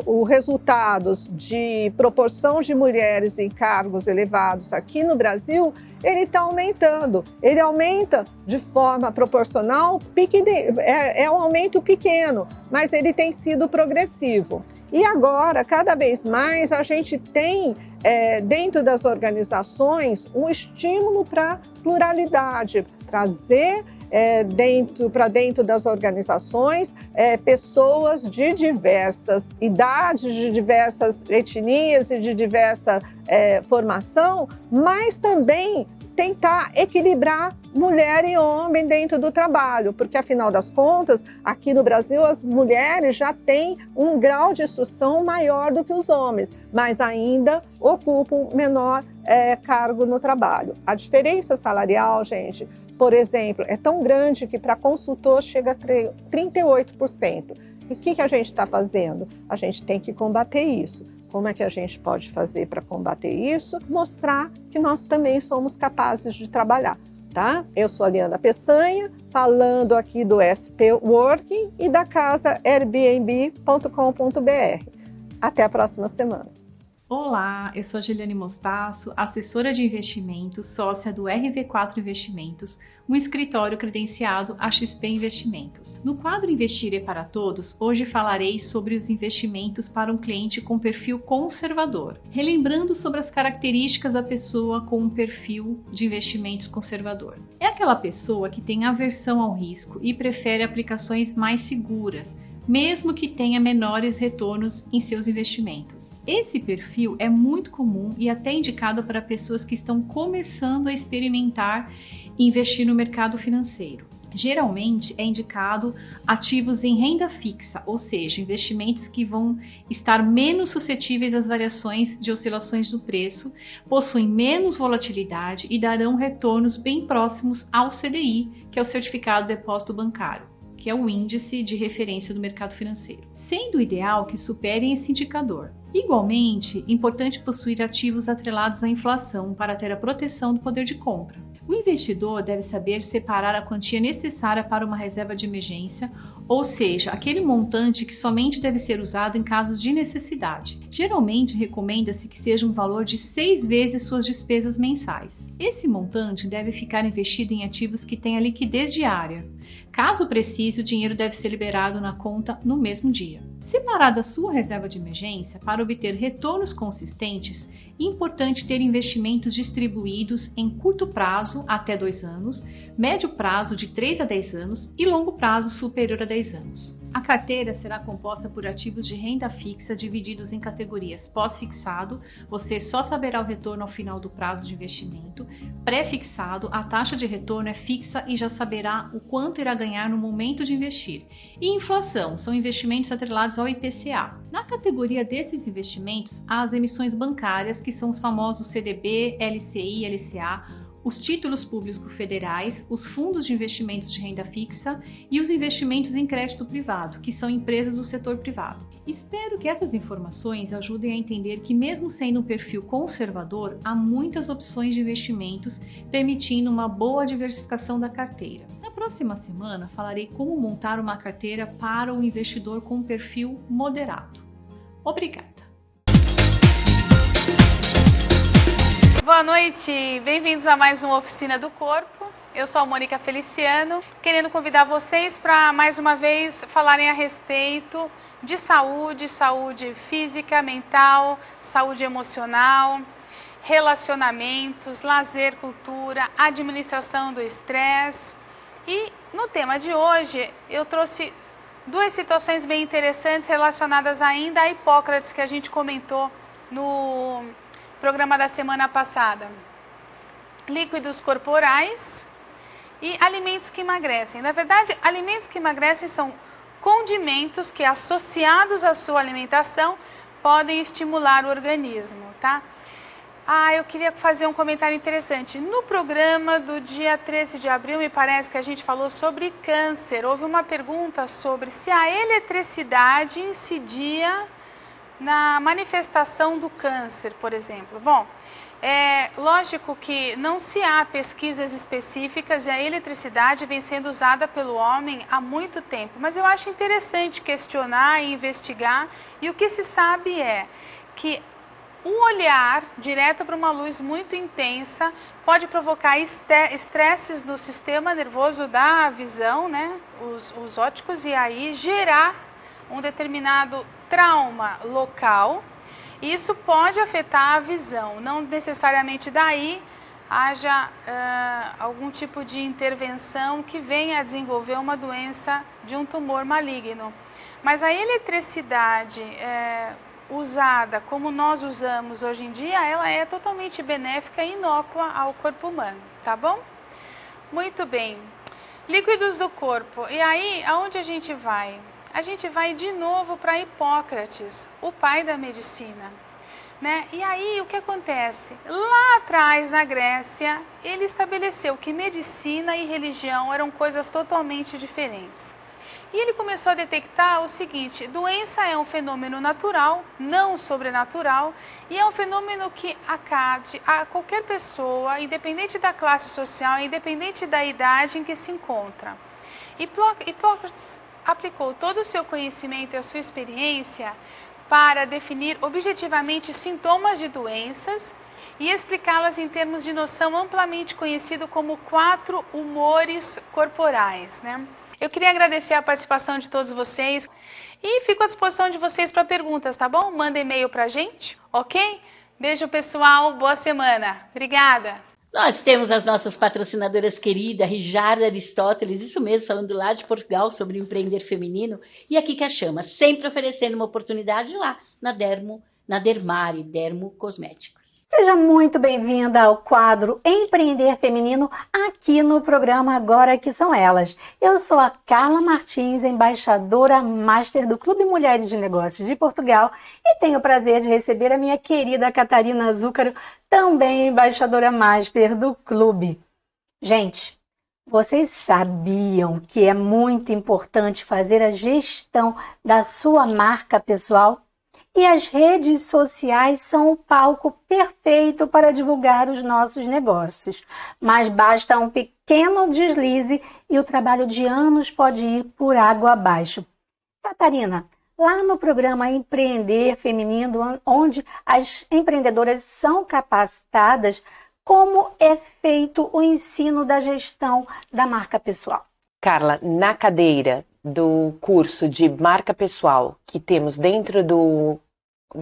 os resultados de proporção de mulheres em cargos elevados aqui no Brasil, ele está aumentando. Ele aumenta de forma proporcional, é um aumento pequeno, mas ele tem sido progressivo. E agora, cada vez mais, a gente tem dentro das organizações um estímulo para pluralidade, trazer para dentro das organizações pessoas de diversas idades, de diversas etnias e de diversa formação, mas também tentar equilibrar mulher e homem dentro do trabalho, porque afinal das contas, aqui no Brasil as mulheres já têm um grau de instrução maior do que os homens, mas ainda ocupam menor cargo no trabalho. A diferença salarial, gente, por exemplo, é tão grande que para consultor chega a 38%. E o que a gente está fazendo? A gente tem que combater isso. Como é que a gente pode fazer para combater isso? Mostrar que nós também somos capazes de trabalhar, tá? Eu sou a Eliana Peçanha, falando aqui do SP Working e da casa Airbnb.com.br. Até a próxima semana.
Olá, eu sou a Giliane Mostaço, assessora de investimentos, sócia do RV4 Investimentos, um escritório credenciado a XP Investimentos. No quadro Investir é para Todos, hoje falarei sobre os investimentos para um cliente com perfil conservador, relembrando sobre as características da pessoa com um perfil de investimentos conservador. É aquela pessoa que tem aversão ao risco e prefere aplicações mais seguras, mesmo que tenha menores retornos em seus investimentos. Esse perfil é muito comum e até indicado para pessoas que estão começando a experimentar e investir no mercado financeiro. Geralmente é indicado ativos em renda fixa, ou seja, investimentos que vão estar menos suscetíveis às variações de oscilações do preço, possuem menos volatilidade e darão retornos bem próximos ao CDI, que é o Certificado de Depósito Bancário, que é o índice de referência do mercado financeiro, sendo ideal que superem esse indicador. Igualmente, importante possuir ativos atrelados à inflação para ter a proteção do poder de compra. O investidor deve saber separar a quantia necessária para uma reserva de emergência, ou seja, aquele montante que somente deve ser usado em casos de necessidade. Geralmente, recomenda-se que seja um valor de 6 vezes suas despesas mensais. Esse montante deve ficar investido em ativos que tenham liquidez diária. Caso precise, o dinheiro deve ser liberado na conta no mesmo dia. Separada a sua reserva de emergência, para obter retornos consistentes, é importante ter investimentos distribuídos em curto prazo, até 2 anos, médio prazo, de 3 a 10 anos, e longo prazo, superior a 10 anos. A carteira será composta por ativos de renda fixa divididos em categorias pós-fixado, você só saberá o retorno ao final do prazo de investimento, pré-fixado, a taxa de retorno é fixa e já saberá o quanto irá ganhar no momento de investir, e inflação, são investimentos atrelados ao IPCA. Na categoria desses investimentos, há as emissões bancárias, que são os famosos CDB, LCI e LCA, os títulos públicos federais, os fundos de investimentos de renda fixa e os investimentos em crédito privado, que são empresas do setor privado. Espero que essas informações ajudem a entender que, mesmo sendo um perfil conservador, há muitas opções de investimentos, permitindo uma boa diversificação da carteira. Na próxima semana, falarei como montar uma carteira para o investidor com perfil moderado. Obrigada!
Boa noite, bem-vindos a mais uma Oficina do Corpo. Eu sou a Mônica Feliciano, querendo convidar vocês para mais uma vez falarem a respeito de saúde física, mental, saúde emocional, relacionamentos, lazer, cultura, administração do estresse. E no tema de hoje eu trouxe 2 situações bem interessantes relacionadas ainda a Hipócrates, que a gente comentou no programa da semana passada. Líquidos corporais e alimentos que emagrecem. Na verdade, alimentos que emagrecem são condimentos que, associados à sua alimentação, podem estimular o organismo, tá? Eu queria fazer um comentário interessante. No programa do dia 13 de abril, me parece que a gente falou sobre câncer. Houve uma pergunta sobre se a eletricidade incidia na manifestação do câncer, por exemplo. Bom, é lógico que não se há pesquisas específicas e a eletricidade vem sendo usada pelo homem há muito tempo, mas eu acho interessante questionar e investigar, e o que se sabe é que um olhar direto para uma luz muito intensa pode provocar estresses no sistema nervoso da visão, né, os ópticos, e aí gerar um determinado trauma local. Isso pode afetar a visão, não necessariamente daí haja algum tipo de intervenção que venha a desenvolver uma doença de um tumor maligno. Mas a eletricidade usada como nós usamos hoje em dia, ela é totalmente benéfica e inócua ao corpo humano, tá bom? Muito bem. Líquidos do corpo. E aí, aonde a gente vai? A gente vai de novo para Hipócrates, o pai da medicina, né? E aí o que acontece? Lá atrás, na Grécia, ele estabeleceu que medicina e religião eram coisas totalmente diferentes. E ele começou a detectar o seguinte: doença é um fenômeno natural, não sobrenatural, e é um fenômeno que acade a qualquer pessoa, independente da classe social, independente da idade em que se encontra. Hipócrates aplicou todo o seu conhecimento e a sua experiência para definir objetivamente sintomas de doenças e explicá-las em termos de noção amplamente conhecido como 4 humores corporais, né? Eu queria agradecer a participação de todos vocês e fico à disposição de vocês para perguntas, tá bom? Manda e-mail para a gente, ok? Beijo, pessoal, boa semana. Obrigada!
Nós temos as nossas patrocinadoras queridas, Rijardo Aristóteles, isso mesmo, falando lá de Portugal sobre empreender feminino, e a Kika Chama, sempre oferecendo uma oportunidade lá na Dermari, Dermo Cosméticos.
Seja muito bem-vinda ao quadro Empreender Feminino aqui no programa Agora Que São Elas. Eu sou a Carla Martins, embaixadora master do Clube Mulheres de Negócios de Portugal e tenho o prazer de receber a minha querida Catarina Zúcaro, também embaixadora master do clube. Gente, vocês sabiam que é muito importante fazer a gestão da sua marca pessoal? E as redes sociais são o palco perfeito para divulgar os nossos negócios. Mas basta um pequeno deslize e o trabalho de anos pode ir por água abaixo. Catarina, lá no programa Empreender Feminino, onde as empreendedoras são capacitadas, como é feito o ensino da gestão da marca pessoal?
Carla, na cadeira do curso de marca pessoal que temos dentro do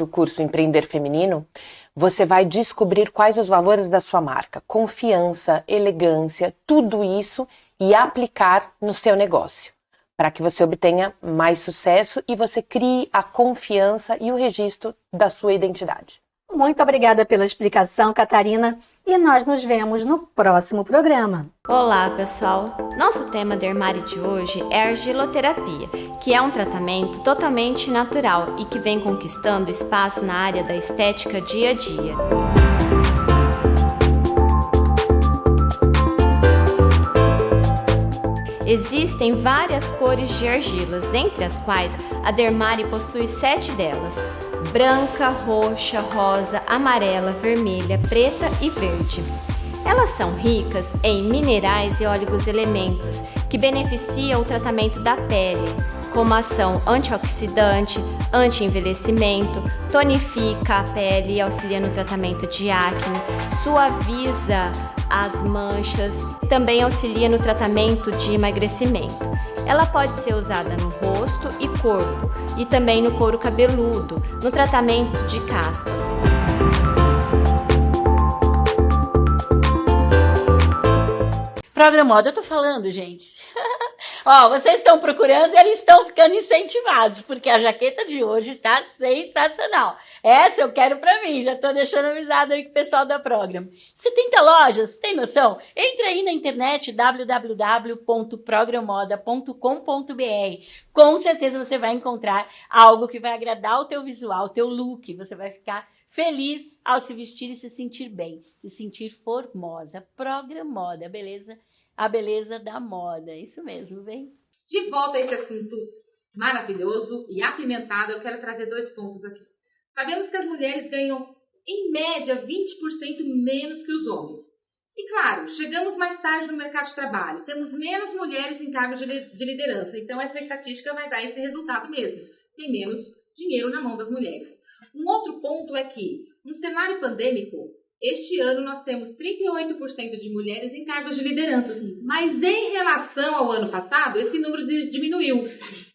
curso Empreender Feminino, você vai descobrir quais os valores da sua marca, confiança, elegância, tudo isso, e aplicar no seu negócio, para que você obtenha mais sucesso e você crie a confiança e o registro da sua identidade.
Muito obrigada pela explicação, Catarina, e nós nos vemos no próximo programa.
Olá, pessoal! Nosso tema Dermari de hoje é a argiloterapia, que é um tratamento totalmente natural e que vem conquistando espaço na área da estética dia a dia. Existem várias cores de argilas, dentre as quais a Dermari possui 7 delas: branca, roxa, rosa, amarela, vermelha, preta e verde. Elas são ricas em minerais e óleos-elementos que beneficiam o tratamento da pele, como ação antioxidante, anti-envelhecimento, tonifica a pele e auxilia no tratamento de acne, suaviza as manchas, também auxilia no tratamento de emagrecimento. Ela pode ser usada no rosto e corpo e também no couro cabeludo, no tratamento de caspas.
Programoda, eu tô falando, gente. Ó, vocês estão procurando e eles estão ficando incentivados, porque a jaqueta de hoje tá sensacional. Essa eu quero pra mim, já tô deixando avisado aí com o pessoal da Program. 70 lojas, tem noção? Entre aí na internet, www.programmoda.com.br. Com certeza você vai encontrar algo que vai agradar o teu visual, o teu look. Você vai ficar feliz ao se vestir e se sentir bem, se sentir formosa. Programmoda, beleza? A beleza da moda, isso mesmo, vem.
De volta a esse assunto maravilhoso e apimentado, eu quero trazer 2 pontos aqui. Sabemos que as mulheres ganham, em média, 20% menos que os homens. E claro, chegamos mais tarde no mercado de trabalho, temos menos mulheres em cargos de liderança, então essa estatística vai dar esse resultado mesmo. Tem menos dinheiro na mão das mulheres. Um outro ponto é que, no cenário pandêmico, este ano nós temos 38% de mulheres em cargos de liderança, mas em relação ao ano passado, esse número diminuiu.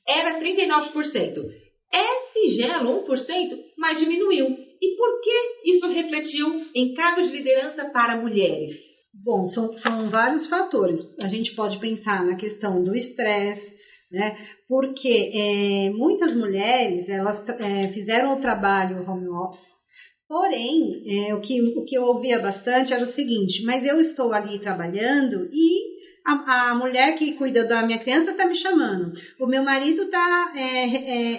Era 39%. É singelo, 1%, mas diminuiu. E por que isso refletiu em cargos de liderança para mulheres?
Bom, são vários fatores. A gente pode pensar na questão do estresse, né? Porque muitas mulheres elas fizeram o trabalho home office. Porém, o que eu ouvia bastante era o seguinte: mas eu estou ali trabalhando e a mulher que cuida da minha criança está me chamando. O meu marido está...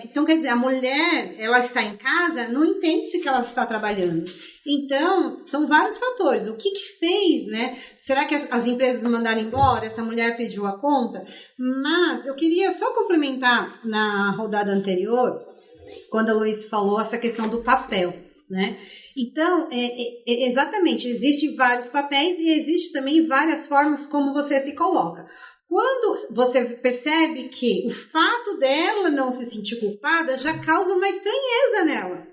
então, quer dizer, a mulher, ela está em casa, não entende-se que ela está trabalhando. Então, são vários fatores. O que fez, né? Será que as empresas mandaram embora? Essa mulher pediu a conta? Mas eu queria só complementar na rodada anterior, quando a Luiz falou essa questão do papel, né? Então, exatamente, existem vários papéis e existe também várias formas como você se coloca. Quando você percebe que o fato dela não se sentir culpada já causa uma estranheza nela.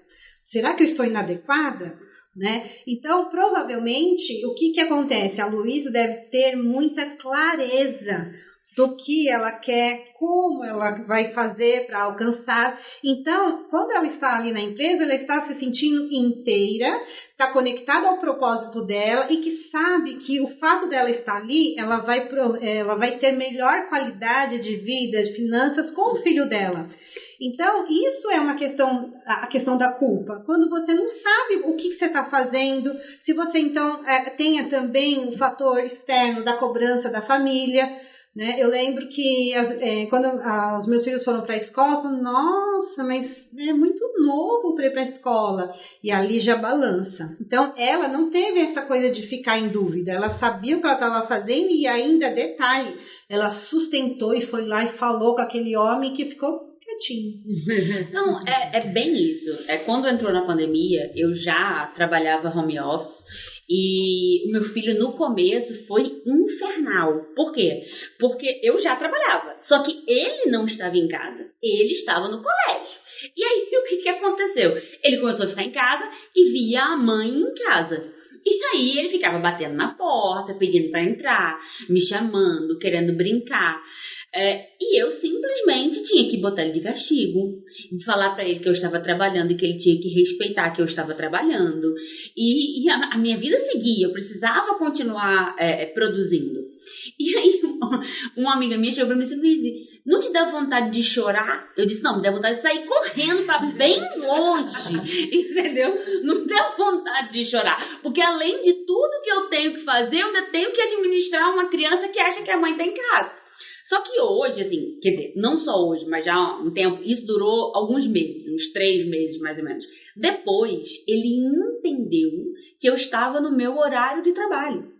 Será que eu estou inadequada? Né? Então, provavelmente, o que acontece? A Luísa deve ter muita clareza do que ela quer, como ela vai fazer para alcançar. Então, quando ela está ali na empresa, ela está se sentindo inteira, está conectada ao propósito dela e que sabe que o fato dela estar ali, ela vai ter melhor qualidade de vida, de finanças com o filho dela. Então, isso é uma questão, a questão da culpa. Quando você não sabe o que você está fazendo, se você então tenha também o fator externo da cobrança da família, né? Eu lembro que quando os meus filhos foram para a escola, eu falei, nossa, mas é muito novo para ir para a escola. E ali já balança. Então, ela não teve essa coisa de ficar em dúvida. Ela sabia o que ela estava fazendo e ainda, detalhe, ela sustentou e foi lá e falou com aquele homem que ficou quietinho.
Não, é bem isso. Quando entrou na pandemia, eu já trabalhava home office. E o meu filho no começo foi infernal. Por quê? Porque eu já trabalhava. Só que ele não estava em casa. Ele estava no colégio. E aí o que aconteceu? Ele começou a ficar em casa e via a mãe em casa. E aí ele ficava batendo na porta, pedindo para entrar, me chamando, querendo brincar. E eu simplesmente tinha que botar ele de castigo, falar para ele que eu estava trabalhando e que ele tinha que respeitar que eu estava trabalhando. E a minha vida seguia, eu precisava continuar produzindo. E aí uma amiga minha chegou para mim e disse: Luiz, não te dá vontade de chorar? Eu disse: não, me dá vontade de sair correndo para bem longe, entendeu? Não me dá vontade de chorar, porque além de tudo que eu tenho que fazer, eu ainda tenho que administrar uma criança que acha que a mãe está em casa. Só que hoje, assim, quer dizer, não só hoje, mas já há um tempo, isso durou alguns meses, uns 3 meses mais ou menos. Depois, ele entendeu que eu estava no meu horário de trabalho.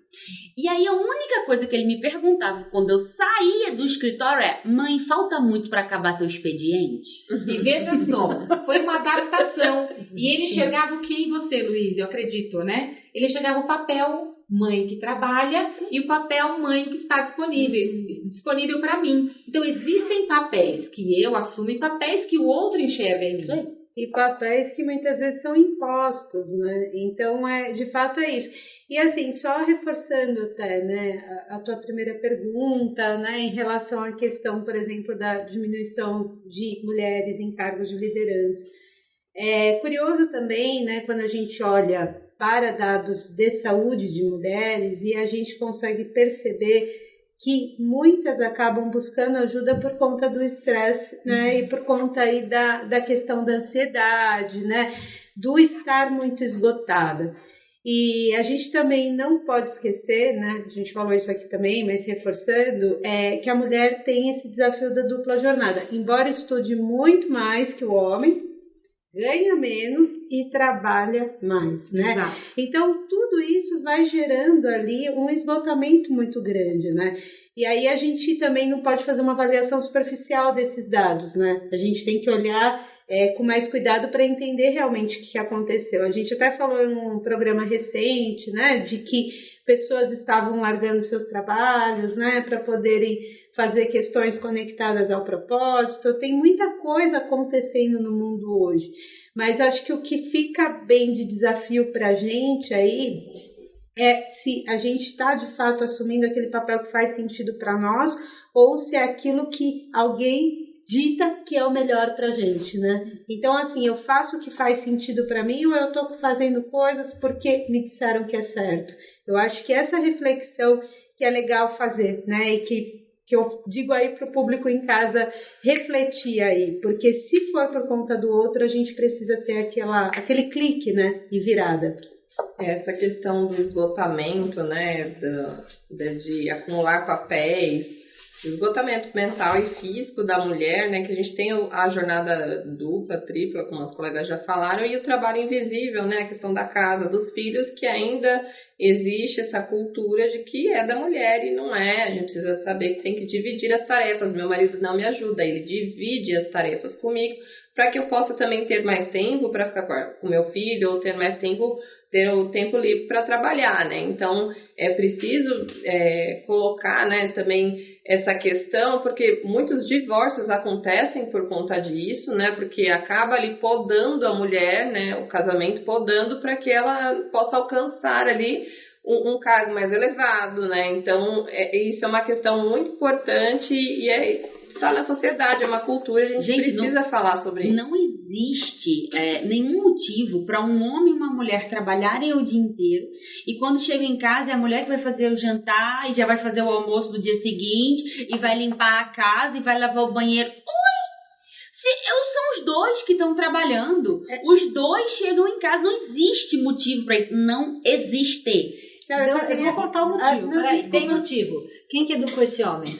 E aí a única coisa que ele me perguntava quando eu saía do escritório é: mãe, falta muito para acabar seu expediente?
E veja só, foi uma adaptação. E ele enxergava o que em você, Luiz? Eu acredito, né? Ele enxergava o papel mãe que trabalha e o papel mãe que está disponível para mim. Então existem papéis que eu assumo e papéis que o outro enxerga em mim.
E papéis que muitas vezes são impostos, né? Então, de fato é isso. E assim, só reforçando até, né, a tua primeira pergunta, né, em relação à questão, por exemplo, da diminuição de mulheres em cargos de liderança. É curioso também, né, quando a gente olha para dados de saúde de mulheres e a gente consegue perceber que muitas acabam buscando ajuda por conta do estresse, né, e por conta aí da questão da ansiedade, né, do estar muito esgotada. E a gente também não pode esquecer, né, a gente falou isso aqui também, mas reforçando, que a mulher tem esse desafio da dupla jornada. Embora estude muito mais que o homem, ganha menos e trabalha mais, né? Exato. Então, tudo isso vai gerando ali um esgotamento muito grande, né? E aí a gente também não pode fazer uma avaliação superficial desses dados, né? A gente tem que olhar com mais cuidado para entender realmente o que aconteceu. A gente até falou em um programa recente, né, de que pessoas estavam largando seus trabalhos, né, para poderem fazer questões conectadas ao propósito. Tem muita coisa acontecendo no mundo hoje, mas acho que o que fica bem de desafio para a gente aí é se a gente está de fato assumindo aquele papel que faz sentido para nós ou se é aquilo que alguém dita que é o melhor pra gente, né? Então, assim, eu faço o que faz sentido pra mim ou eu tô fazendo coisas porque me disseram que é certo? Eu acho que essa reflexão que é legal fazer, né? E que eu digo aí pro público em casa refletir aí, porque se for por conta do outro, a gente precisa ter aquele clique, né? E virada.
Essa questão do esgotamento, né? De acumular papéis, esgotamento mental e físico da mulher, né, que a gente tem a jornada dupla, tripla, como as colegas já falaram, e o trabalho invisível, né, a questão da casa, dos filhos, que ainda existe essa cultura de que é da mulher e não é. A gente precisa saber que tem que dividir as tarefas. Meu marido não me ajuda, ele divide as tarefas comigo para que eu possa também ter mais tempo para ficar com meu filho ou ter mais tempo, ter o tempo livre para trabalhar, né? Então é preciso colocar, né, também essa questão, porque muitos divórcios acontecem por conta disso, né? Porque acaba ali podando a mulher, né? O casamento podando para que ela possa alcançar ali um cargo mais elevado, né? Então, isso é uma questão muito importante e está na sociedade, é uma cultura, a gente precisa falar sobre isso.
Não existe nenhum motivo para um homem e uma mulher trabalharem o dia inteiro e quando chega em casa é a mulher que vai fazer o jantar e já vai fazer o almoço do dia seguinte e vai limpar a casa e vai lavar o banheiro. São os dois que estão trabalhando. Os dois chegam em casa, não existe motivo para isso. Não existe.
Eu vou contar o motivo. Peraí, tem motivo. Quem que educou esse homem?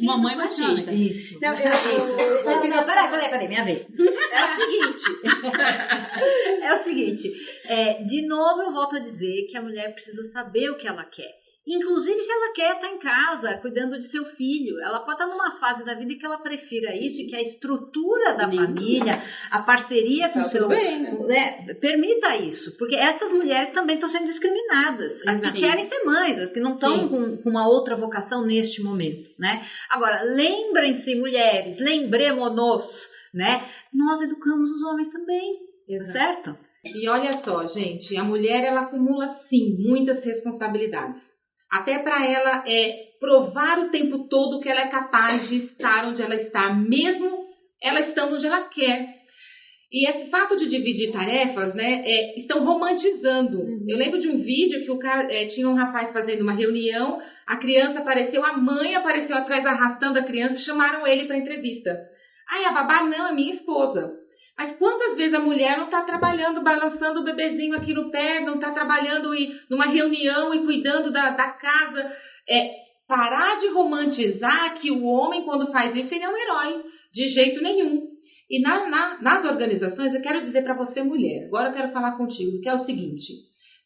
Mamãe machista.
Isso. Peraí, minha vez. É o seguinte, de novo eu volto a dizer que a mulher precisa saber o que ela quer. Inclusive se ela quer estar em casa, cuidando de seu filho. Ela pode estar numa fase da vida que ela prefira isso e que a estrutura da família, a parceria com o seu... permita isso. Porque essas mulheres também estão sendo discriminadas. As que querem ser mães, as que não estão com uma outra vocação neste momento, né? Agora, lembrem-se, mulheres, lembremos-nos, né? Nós educamos os homens também, certo?
E olha só, gente, a mulher ela acumula sim muitas responsabilidades. Até para ela provar o tempo todo que ela é capaz de estar onde ela está, mesmo ela estando onde ela quer. E esse fato de dividir tarefas, né, estão romantizando. Eu lembro de um vídeo que o cara, tinha um rapaz fazendo uma reunião, a criança apareceu, a mãe apareceu atrás arrastando a criança, chamaram ele para entrevista. Aí a babá, não, é minha esposa. Mas quantas vezes a mulher não está trabalhando, balançando o bebezinho aqui no pé, não está trabalhando numa reunião e cuidando da casa? Parar de romantizar que o homem, quando faz isso, ele é um herói. De jeito nenhum. E nas organizações, eu quero dizer para você, mulher, agora eu quero falar contigo, que é o seguinte: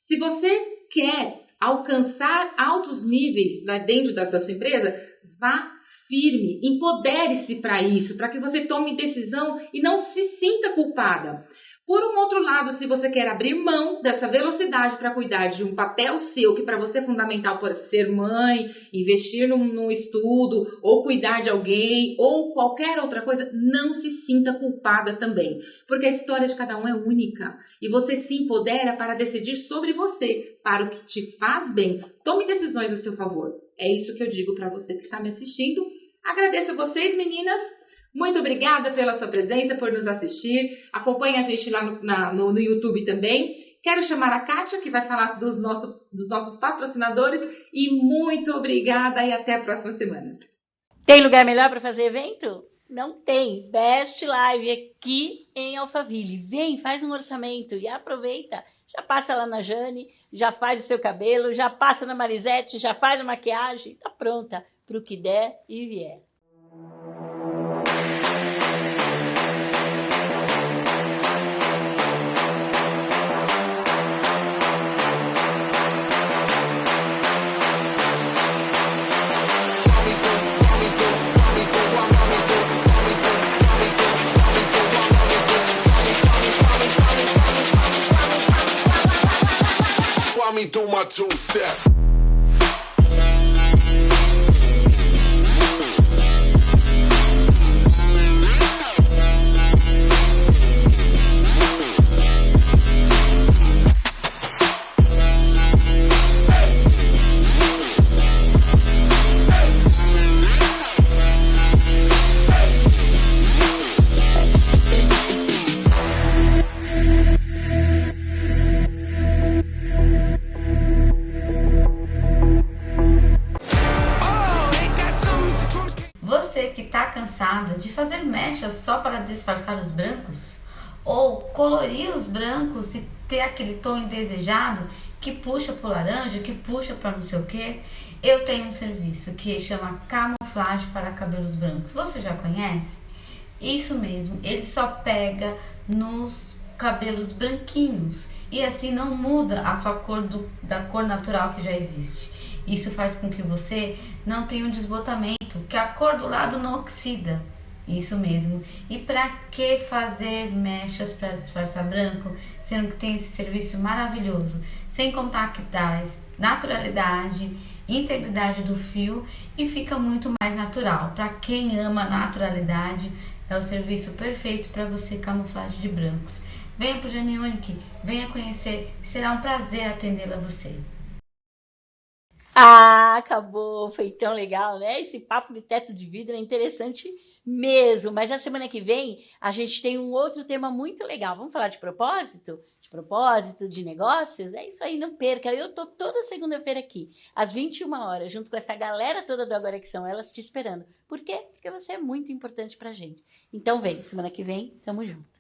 se você quer alcançar altos níveis dentro da sua empresa, vá firme, empodere-se para isso, para que você tome decisão e não se sinta culpada. Por um outro lado, se você quer abrir mão dessa velocidade para cuidar de um papel seu, que para você é fundamental, por ser mãe, investir num estudo, ou cuidar de alguém, ou qualquer outra coisa, não se sinta culpada também. Porque a história de cada um é única. E você se empodera para decidir sobre você, para o que te faz bem. Tome decisões a seu favor. É isso que eu digo para você que está me assistindo. Agradeço a vocês, meninas. Muito obrigada pela sua presença, por nos assistir. Acompanhe a gente lá no YouTube também. Quero chamar a Kátia, que vai falar dos nossos patrocinadores. E muito obrigada e até a próxima semana.
Tem lugar melhor para fazer evento? Não tem. Best Live aqui em Alphaville. Vem, faz um orçamento e aproveita. Já passa lá na Jane, já faz o seu cabelo, já passa na Marisete, já faz a maquiagem. Tá pronta para o que der e vier.
Me do my two-step.
De fazer mechas só para disfarçar os brancos? Ou colorir os brancos e ter aquele tom indesejado que puxa para o laranja, que puxa para não sei o que? Eu tenho um serviço que chama camuflagem para cabelos brancos. Você já conhece? Isso mesmo, ele só pega nos cabelos branquinhos e assim não muda a sua cor da cor natural que já existe. Isso faz com que você não tenha um desbotamento, que a cor do lado não oxida. Isso mesmo. E para que fazer mechas para disfarçar branco, sendo que tem esse serviço maravilhoso, sem contar que dá naturalidade, integridade do fio e fica muito mais natural. Para quem ama naturalidade, é o serviço perfeito para você camuflagem de brancos. Venha para o Gene Unique, venha conhecer, será um prazer atendê-la a você.
Ah, acabou, foi tão legal, né? Esse papo de teto de vidro é interessante mesmo, mas na semana que vem a gente tem um outro tema muito legal. Vamos falar de propósito? De propósito, de negócios? É isso aí, não perca. Eu tô toda segunda-feira aqui, às 21 horas, junto com essa galera toda do Agora Que São Elas te esperando. Por quê? Porque você é muito importante pra gente. Então vem, semana que vem, tamo junto.